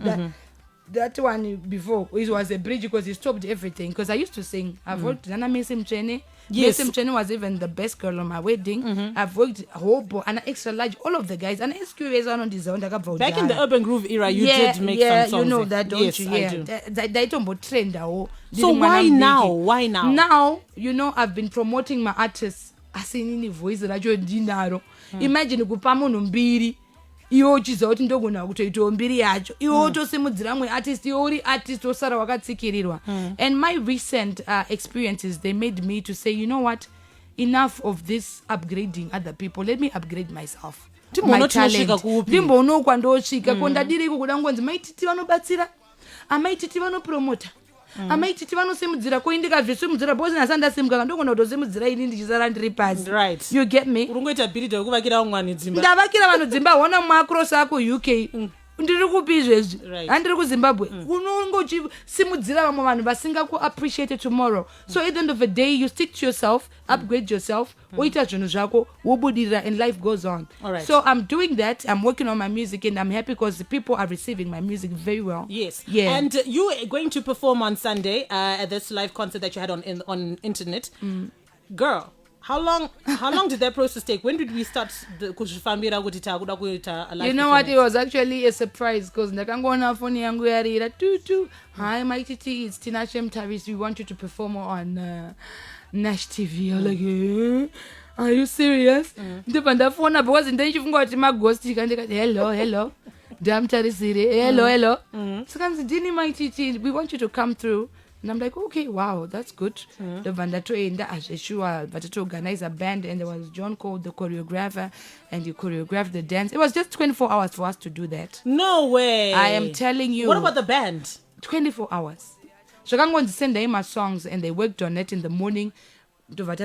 that one before it was a bridge because he stopped everything. Because I used to sing. I've worked Nana Mesim Chene. Yes. Mesim Chene was even the best girl on my wedding. I've worked Hobo and Extra Large, all of the guys. And SQAs on this zone. Back in the Urban Groove era, you did make some songs. You know that, don't yes, you? I Yeah, do. they don't about trend. So why now? Why now? Now, you know, I've been promoting my artists. Asinini voice radio dinaro. Imagine kupamo numbiri. Iwo chiza kuti ndogona kutoita mbiri yacho iwo tosimudzira mwe artist iwo artist osara wakatsikirirwa. And my recent experiences, they made me to say, you know what, enough of this upgrading other people, let me upgrade myself. My talent ndimbono kwandosvika kondadiriko kuda ngonzi Mai Titi vanobatsira Mai Titi vanopromota Mai Titi vanosimudzira koindika zvisimudzira bosi nasandasimuka ndogona kutosimudzira ini ndichisara ndiri pasi. Right. You get me? Urungoita build yekuvakira vamwe dzimba. Ndavakira vanhu dzimba hona muacross ako UK. Ndiri kupi izvezvi handiri kuZimbabwe unongo uchisimudzira vamwe vanhu vasingaku appreciate tomorrow. So at the end of the day, you stick to yourself, upgrade yourself, woita zvinhu zvako wobudirira, and life goes on. Alright. So I'm doing that. I'm working on my music and I'm happy because people are receiving my music very well. Yes. Yeah. And you are going to perform on Sunday at this live concert that you had on internet. Girl, how long did that process take? When did we start kuzvifambira kuti takuda kuita a live? You know what, it was actually a surprise because ndakangona phone yangu yarira tutu. Hi Mai Titi, it's Tina Chamvary. We want you to perform on Nash TV. I'm like, are you serious? Ndipo ndafona because ndichifunga kuti maghost kandikati hello. Ndamtarisire hello. Sikanzi dini Mai Titi, we want you to come through. And I'm like, okay, wow, that's good. The Vandatoenda Asheshua, but to organize a band, and there was John Cole, the choreographer, and he choreographed the dance. It was just 24 hours for us to do that. No way. I am telling you. What about the band? 24 hours. So I'm going to send them my songs, and they worked on it in the morning. No way.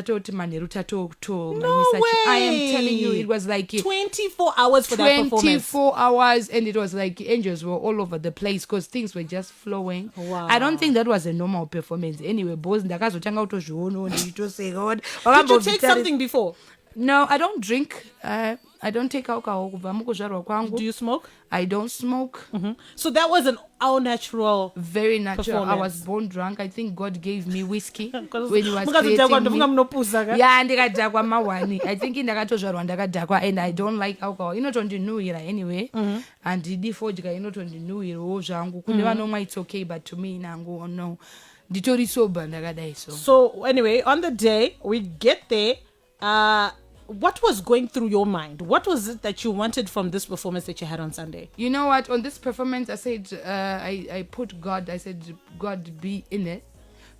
I am telling you, it was like 24 hours for that performance. 24 hours, and it was like angels were all over the place because things were just flowing. Wow. I don't think that was a normal performance. Anyway, did you take something before? No, I don't drink. I don't take alcohol. Do you smoke? I don't smoke. So that was an all natural, very natural. I was born drunk. I think God gave me whiskey when he was creating me. Yeah, ndikadhakwa mawani. I think ndakatozvarwa ndakadhakwa, and I don't like alcohol. Inotondinuhira anyway. And ndifodya inotondinuhirawo zvangu. Kune vanomwa it's okay, but to me nangu no. Nditori sober ndakadai so. So anyway, on the day we get there, what was going through your mind? What was it that you wanted from this performance that you had on Sunday? You know what? On this performance, I said, I put God. I said, God be in it.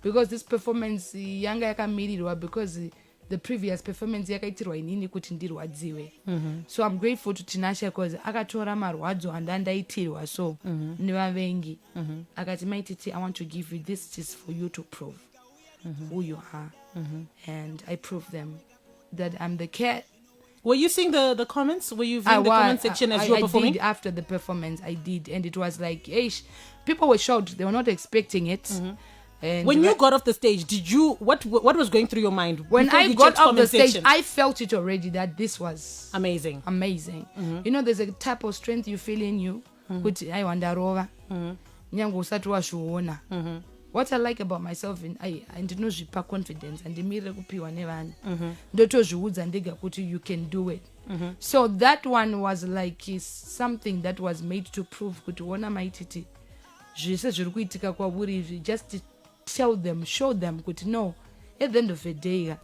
Because this performance, yanga yakamirirwa because the previous performance yakaitirwa inini kuti ndirwadziwe. So I'm grateful to Tinashe because akatora marwadzo and andaitirwa so nevavengi. Akati Mai Titi, I want to give you this just for you to prove who you are. And I proved them that I'm the cat. Were you seeing the comments? Were you viewing the comment section as you were performing? I did after the performance. I did, and it was like, people were shocked. They were not expecting it. And when you got off the stage, did you what was going through your mind? When I got off the stage, I felt it already that this was amazing. You know, there's a type of strength you feel in you. Kuti I wandarova. Nyango usati washuona. What I like about myself, I ndinozvipa confidence and ndimire kupiwa nevanhu. Ndotozviudza ndega kuti you can do it. So that one was like something that was made to prove kuti wona Mai Titi zvese zviri kuitika kwauri izvi, just tell them, show them kuti no, at the end of the day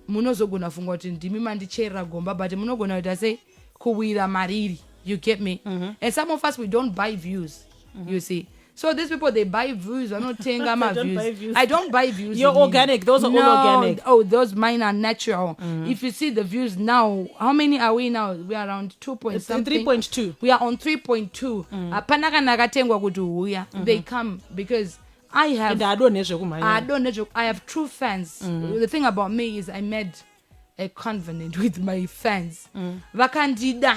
munozogona funga kuti ndimi mandichera gomba, but munogona kuita sei kuwira mariri. You get me? And some of us, we don't buy views. You see. So these people, they buy views. I don't think I'm views. I don't buy views. You're organic. Those are all organic. Oh, those mine are natural. If you see the views now, how many are we now? We are around 2 point something. 3.2. We are on 3.2. Panaka nagatengwa kuti huya. They come because I have. I have true fans. The thing about me is I made a covenant with my fans. Vakandida.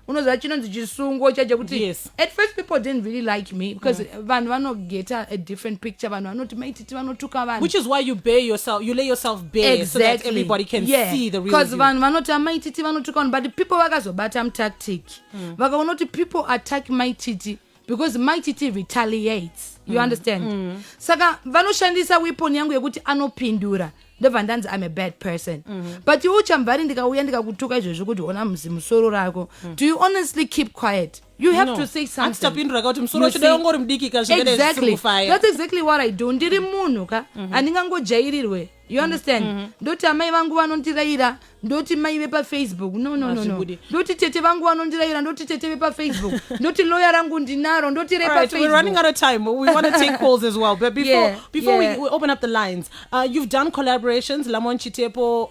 Yes. At first people didn't really like me because vanhu vanogeta a different picture, vanhu vanoti Mai Titi vanotuka vanhu, which is why you lay yourself bare. Exactly. So that everybody can see the real you. Because vanhu vanoti Mai Titi vanotuka vanhu, but people vakazobata tactic vakaona kuti people attack Mai Titi because Mai Titi retaliates. You understand? Saka vanoshandisa weapon yangu yekuti anopindura. Ndovandanzi I'm a bad person. But you Chamvary ndikauya ndikakutuka izvozvo kuti ona musoro rako. Do you honestly keep quiet? You have to say something. Exactly. That's exactly what I do. Ndiri munhu ka andingangojairirwe. You understand? Ndoti amai vangu vanondiraira, ndoti mai vepa Facebook. No. Ndoti tete vangu vanondiraira, ndoti tete vepa Facebook. Ndoti lawyer rangu ndinaro, ndoti repa Facebook. We're running out of time. We want to take calls as well. But before we open up the lines, you've done collaborations. Lamon Chitepo,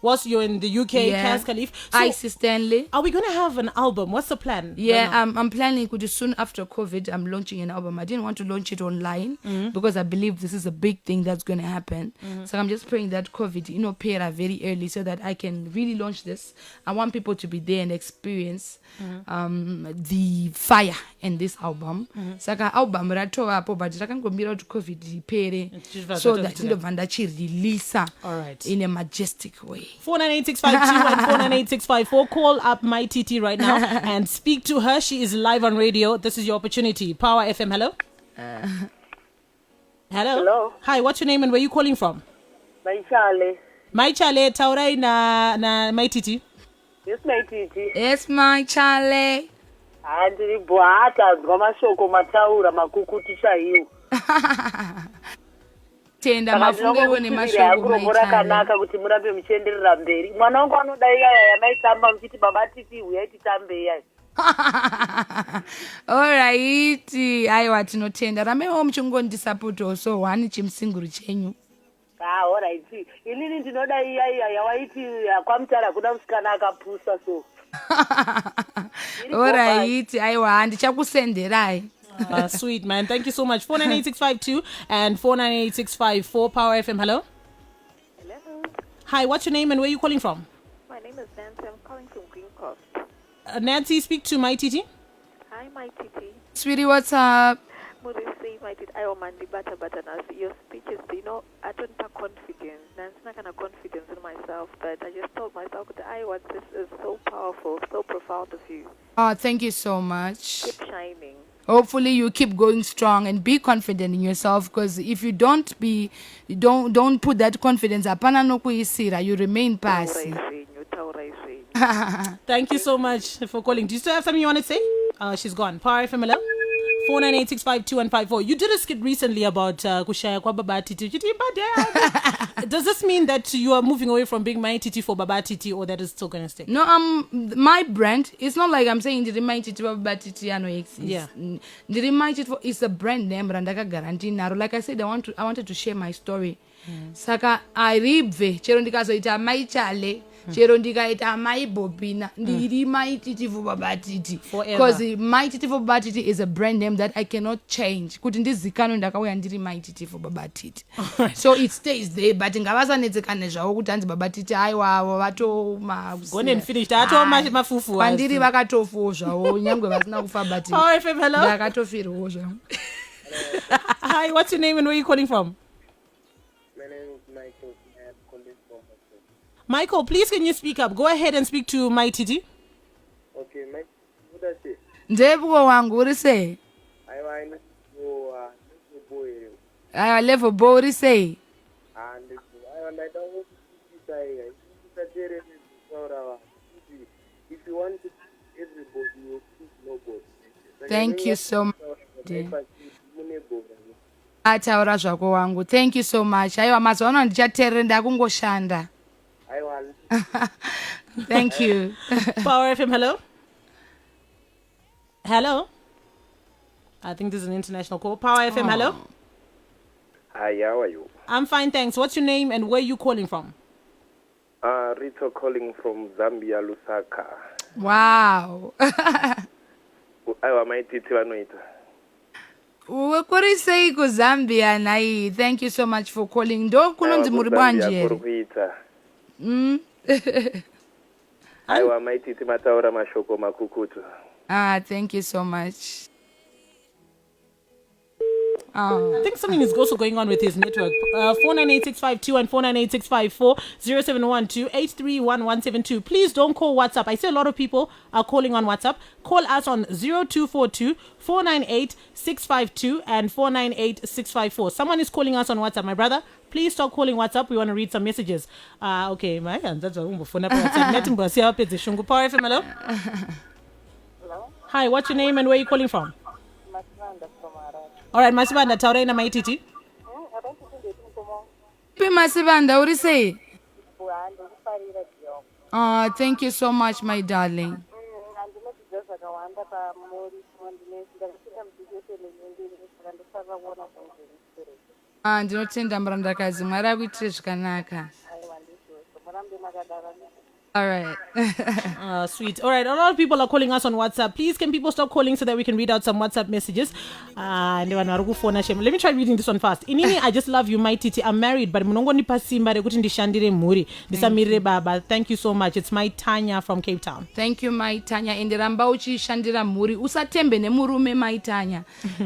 whilst you're in the UK, Cas Khalif. So Icy Stanley. Are we going to have an album? What's the plan? Yeah, I'm planning soon after COVID, I'm launching an album. I didn't want to launch it online because I believe this is a big thing that's going to happen. So I'm just praying that COVID, pair very early so that I can really launch this. I want people to be there and experience the fire in this album. Saka album ratova po but rakangombira kuti COVID ipere so that ndobvanda chireleasa in a majestic way. 498-652 and 498-654. Call up Mai Titi right now and speak to her. She is live on radio. This is your opportunity. Power FM, hello? Hello? Hi, what's your name and where are you calling from? Mai Chale. Mai Chale, taurai na Mai Titi. Yes, Mai Titi. Yes, Mai Chale. Andiri bwata ngomashoko mataura makukuti chaiwo. Tenda mafungo ne mashoko kanaka kuti murambe muchenderera mberi. Mwana wangu anoda yaya maitamba mchiti baba Titi uya titambe yaya. Alright, aiwa tinotenda. Ramewo muchingondisupport also one chimsinguru chenyu. Alright. Inini ndinoda iya waiti kwamutara kuda musikana akapusa so. Alright, aiwa ndichakusenderai. Sweet man, thank you so much. 498-652 and 498-654. Power FM, hello? Hello. Hi, what's your name and where are you calling from? My name is Nancy. I'm calling from Green Cross. Nancy, speak to Mai Titi. Hi, Mai Titi. Sweetie, what's up? Murisi, Mai Titi. I want to bata. Your speeches, I don't have confidence. Nancy, not kind of confidence in myself, but I just told myself that this is so powerful, so profound of you. Oh, thank you so much. Keep shining. Hopefully you keep going strong and be confident in yourself, because if you don't put that confidence apana nokuisira, you remain passive. Thank you so much for calling. Do you still have something you want to say? She's gone. Power FM, hello? 498-652 and 54. You did a skit recently about Kushaya kwa Baba Titi. Does this mean that you are moving away from being Mai Titi for Baba Titi, or that is still going to stay? No, my brand, it's not like I'm saying the Mai Titi Baba Titi no exists. Yeah. The Mai Titi is a brand name, Randaka guarantee naro. Like I said, I wanted to share my story. Saka I ribve chero ndikazoita Mai Chale. Chero ndikaita Mai Bobina ndiri Mai Titi for Baba Titi, because Mai Titi for Baba Titi is a brand name that I cannot change. Kuti ndizikano ndakauya ndiri Mai Titi for Baba Titi. So it stays there, but ngavasanetsekane zvawo kuti anzi Baba Titi aiwawo vato gone and finished ato mafufu kwandiri vakatofuwo zvawo nyangwe vasina kufa but PowerFM, hello? ndakatofirwo zvawo. Hi, what's your name and where are you calling from? Michael, please can you speak up? Go ahead and speak to Mai Titi. Okay, Mike. What I say? Ndebuko wangu uri say? I level boy uri say? And I don't want to say if you want to everybody will speak nobody. Thank you so much. Ataura zvako wangu. Thank you so much. Aiwa mazuva ndichateerera ndakungoshanda. Thank you. Power FM, hello? Hello? I think this is an international call. Power FM, hello? Hi, how are you? I'm fine, thanks. What's your name and where are you calling from? Rito calling from Zambia, Lusaka. Wow. Aiwa Mai Titi vanoita. Kuri sei ku Zambia nai. Thank you so much for calling. Ndo kunonzi muri bwanje. Aiwa Mai Titi mataura mashoko makukutu. Thank you so much. I think something is also going on with his network. 498652 and 498654 0712-831-172. Please don't call WhatsApp. I see a lot of people are calling on WhatsApp. Call us on 0242 498-652 and 498-654. Someone is calling us on WhatsApp. My brother, please stop calling WhatsApp. We want to read some messages. Okay, my that's phone up WhatsApp. PowerFM, hello. Hello. Hi, what's your name and where are you calling from? All right, Masibanda, taura ina Mai Titi. Masibanda, what do you say? Oh, thank you so much, my darling. Ndinotenda murandakazi Mwari akuitire zvakanaka. All right. Sweet. All right. A lot of people are calling us on WhatsApp. Please, can people stop calling so that we can read out some WhatsApp messages? Let me try reading this one fast. Inini, I just love you, Mai Titi. I'm married, but munongo ni pasimba rekuti ndishandire muri. Ndisamirire baba. Thank you so much. It's Mai Tanya from Cape Town. Thank you, Mai Tanya. Ende ramba uchishandira muri. Usatembe nemurume Mai Tanya.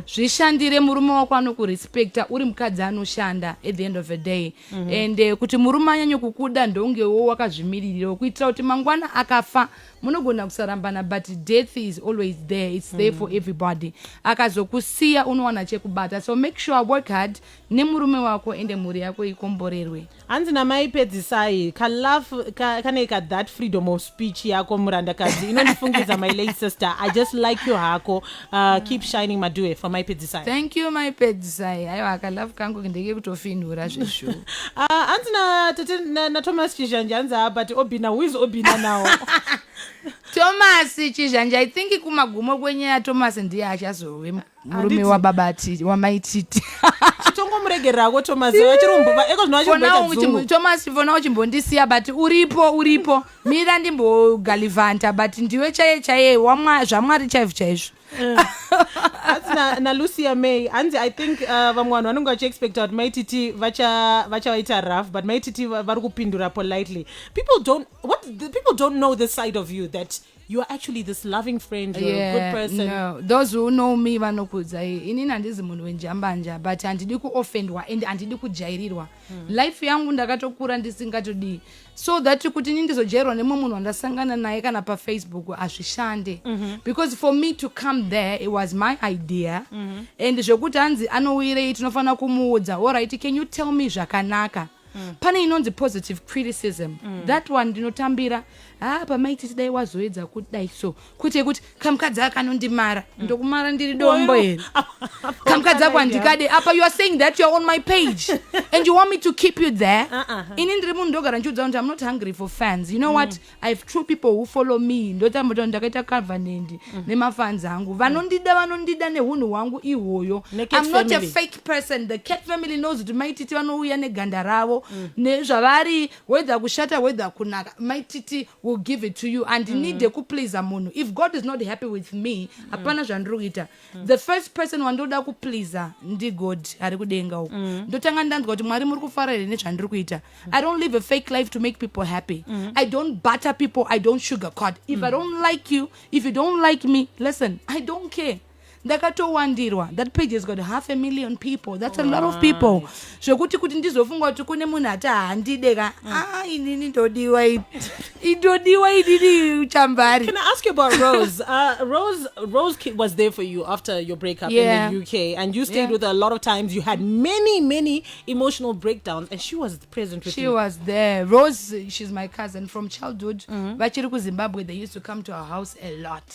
Zvishandire murume wako anokurespekta uri mukadzi anoshanda at the end of the day. Ende kuti murume anyanye kukuda ndongewo wakazvimiririra kuitira kuti mangwana akafa munogona kusarambana, but death is always there. It's there for everybody. Akazokusiya unowana chekubata. So make sure work hard nemurume wako ende muri yako ikomborerwe. Anzi na Mai pedzisai kaneka that freedom of speech yako murandakazi inondifungiza my late sister. I just like you hako. Keep shining madue from Mai pedzisai. Thank you, Mai pedzisai. Ayo akalafu kangu ndege kutofinura zvishu. Anzi na Thomas Chijanja anza but obina, who is obina now? Thomas Chijanja, I think kumagumo kwenye Thomas ndiye achazove murume wa babati wa Mai Titi. Chitongo muregerako Thomas wachirumba eko zvinoachibva Thomas fona uchimbondisiya but uripo mira ndimbo galivanta but ndiwe chaye wamwa zvamwari chaizvo. That's na Lucia May. And I think vamwana vanonga vachiexpecta kuti Mai Titi vachaita rough, but Mai Titi vari kupindura politely. People don't know this side of you, that you are actually this loving friend, you're a good person. No, those who know me vanokudza inini handizi munhu wenjambanja, but handidi kuoffendwa and handidi kujairirwa. Life yangu ndakatokura ndisingatodi, so that kuti nindizojairwa nemwe munhu wandasangana naye kana paFacebook azvishande. Because for me to come there, it was my idea. And zvokuti hanzi anowire tinofana kumuudza, all right, can you tell me zvakanaka? Pane inonzi positive criticism. That one ndinotambira Mai Titi dai wazoedza kudai so kuti kamukadzi akanondimara ndokumara ndiri dombo here. Kamukadzi ako andikade apa. You are saying that you are on my page and you want me to keep you there. Ini ndiri munhu ndogara ndichiudza kuti I'm not hungry for fans. You know what, I have true people who follow me. Ndotamboto ndakaita covenant nemafans angu vanondida nehunhu hwangu ihwoyo. I'm not a fake person. The Cat family knows that Mai Titi vanouya neganda ravo nezvavari, whether kushata whether kunaka. Mai Titi will give it to you and need to please munhu. If God is not happy with me, apana zvandruita. The first person wandoda kuplease ndi God ari kudenga uko. Ndotanga ndanzwa kuti Mwari muri kufarira nezvandiri kuita. I don't live a fake life to make people happy. I don't butter people, I don't sugarcoat. If I don't like you, if you don't like me, listen, I don't care. That page has got 500,000 people. That's a lot of people. So kuti ndizofunga kuti kune munhu ati handideka. Inini ndodiwa ididi Chamvary. Can I ask you about Rose? Rose was there for you after your breakup in the UK, and you stayed with her a lot of times. You had many emotional breakdowns, and she was present with you. She was there. Rose, she's my cousin from childhood. Vachiri ku Zimbabwe, they used to come to our house a lot.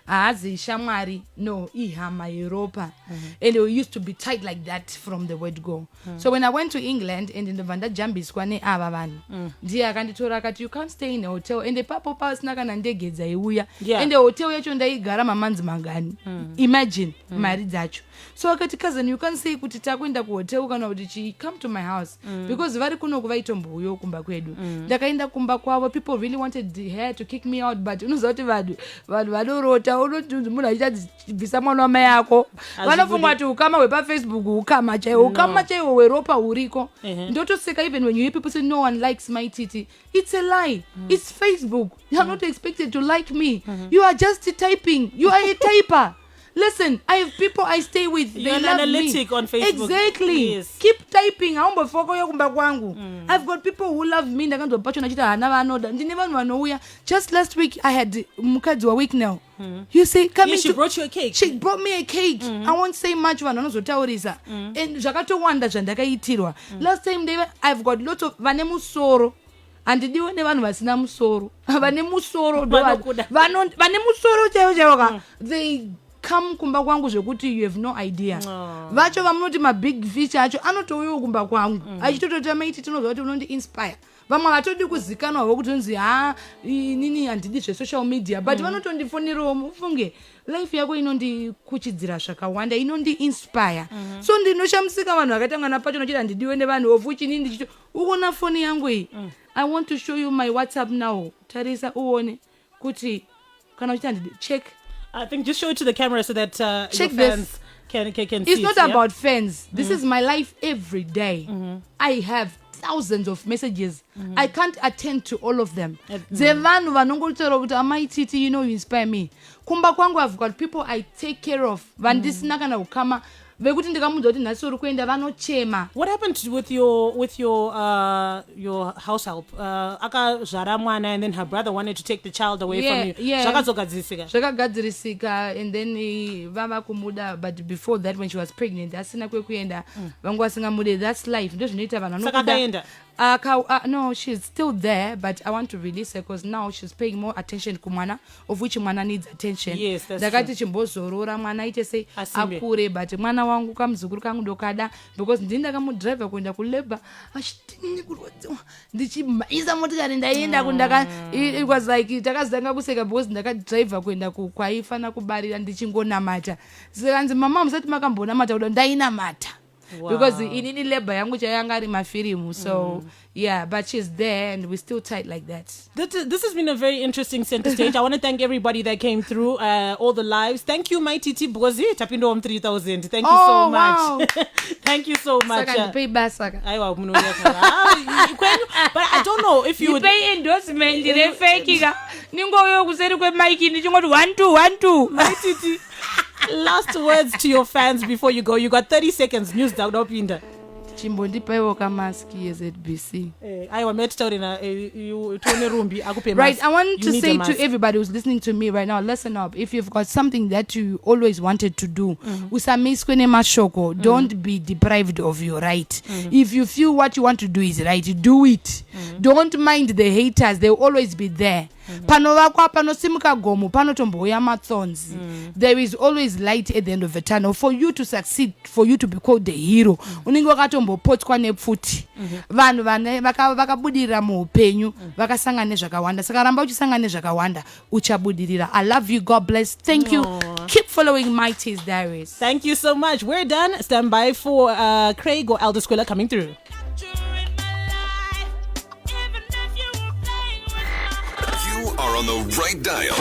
Azi Shamwari, no, Ihama Europa. And they used to be tight like that from the word go. So when I went to England and in the Vanda Jambis kwane abavan, dia kanditora kati you can't stay in a hotel, and the papa pass nakana ndegedza iuya, and the hotel yacho ndaigara mamanzi mangani. Imagine married zacho. So akati cousin, you can't say kuti takwenda ku hotel kana kuti come to my house because vari kuno kuvaitomboyo kumba kwedu. Ndakaenda kumba kwavo, people really wanted her to kick me out, but unozoti vanhu vadorota unoti munhu achitadzibvisa mwana wamai yako vanofunga kuti ukama hwepaFacebook ukama chaiwo hweropa huriko. Ndotoseka even when you hear people say no one likes Mai Titi, it's a lie. It's Facebook. You are not expected to like me. You are just typing. You are a typer. Listen, I have people I stay with. They You're an love analytic me. on Facebook. Exactly. Yes. Keep typing. I've got people who love me. Just last week, I had mukadzi wa week now. You see, coming she brought you a cake. She brought me a cake. I won't say much. And zvakatowanda last time I've got lots of vane musoro. And did you never vasina musoro? Vane musoro. Vane musoro chaiwo. They come kumba kwangu zvekuti you have no idea. Vacho vamunoti ma big fish acho anotouya kumba kwangu. Achitotota Mai Titi tinozwa kuti unondi inspire. Vamwe vatodi kuzikanwa kuti unzi inini handidi social media, but vanotondifonerawo mufunge life yako inondikuchidzira zvakawanda, inondi inspire. So ndinoshamusika vanhu vakaita mwana pacho nochiti handidiwe nevanhu of which inini ndichito uona phone yangu iyi. I want to show you my WhatsApp now. Tarisa uone kuti kana uchita handidi check. I think just show it to the camera so that check your fans can see. It's not about fans. This is my life every day. I have thousands of messages. I can't attend to all of them. Zevanhu vanongotera kuti Mai Titi, you know, you inspire me. Kumba kwangu, I've got people I take care of. Vandisina kana ukama. What happened with your house help? Akazvara mwana and then her brother wanted to take the child away from you. Zvakagadzirisika and then vava kumuda, but before that when she was pregnant, asina kwekuenda. Vangu vasingamude, that's life. No, she's still there, but I want to release her because now she's paying more attention to mwana, of which mwana needs attention. Yes, that's true. Chimbozorora mwana ite say akure, but mwana wangu kamzukuru kangu dokada because ndinda kamudriver kuenda kuleba ashitini kurwadziwa ndichimaiza motikari ndaenda kundaka. It was like takazanga kuseka because ndakadriver kuenda kwaifana kubarira ndichingonamata. Sekanzi mama musati makambonamata kuda ndainamata. Wow. Because inini labor yangu chayanga ari mafirimu. So yeah, but she's there and we're still tight like that. This has been a very interesting center stage. I want to thank everybody that came through, all the lives. Thank you, Mai Titi, because tapindo 3,000. Thank you so much. Wow. Thank you so much. Saka pay basaka. But I don't know if you would pay endorsement. They fake. Ningo yo kuseri kwe Mike ndichingoti 1-2. Mai Titi. Last words to your fans before you go. You got 30 seconds. News down up in there. Chimbondi paiwo kamaski ZBC. I want to tell you right, I want to say to everybody who's listening to me right now, listen up. If you've got something that you always wanted to do, don't be deprived of your right. If you feel what you want to do is right, do it. Don't mind the haters, they'll always be there. There is always light at the end of the tunnel. For you to succeed, for you to be called the hero, vanhu vakabudira muupenyu vakasangana zvakawanda saka ramba uchisangana zvakawanda uchabudirira. I love you. God bless. Thank you. Keep following Mai T's diaries. Thank you so much. We're done. Stand by for Craig or Elder Squilla coming through. You are on the right dial.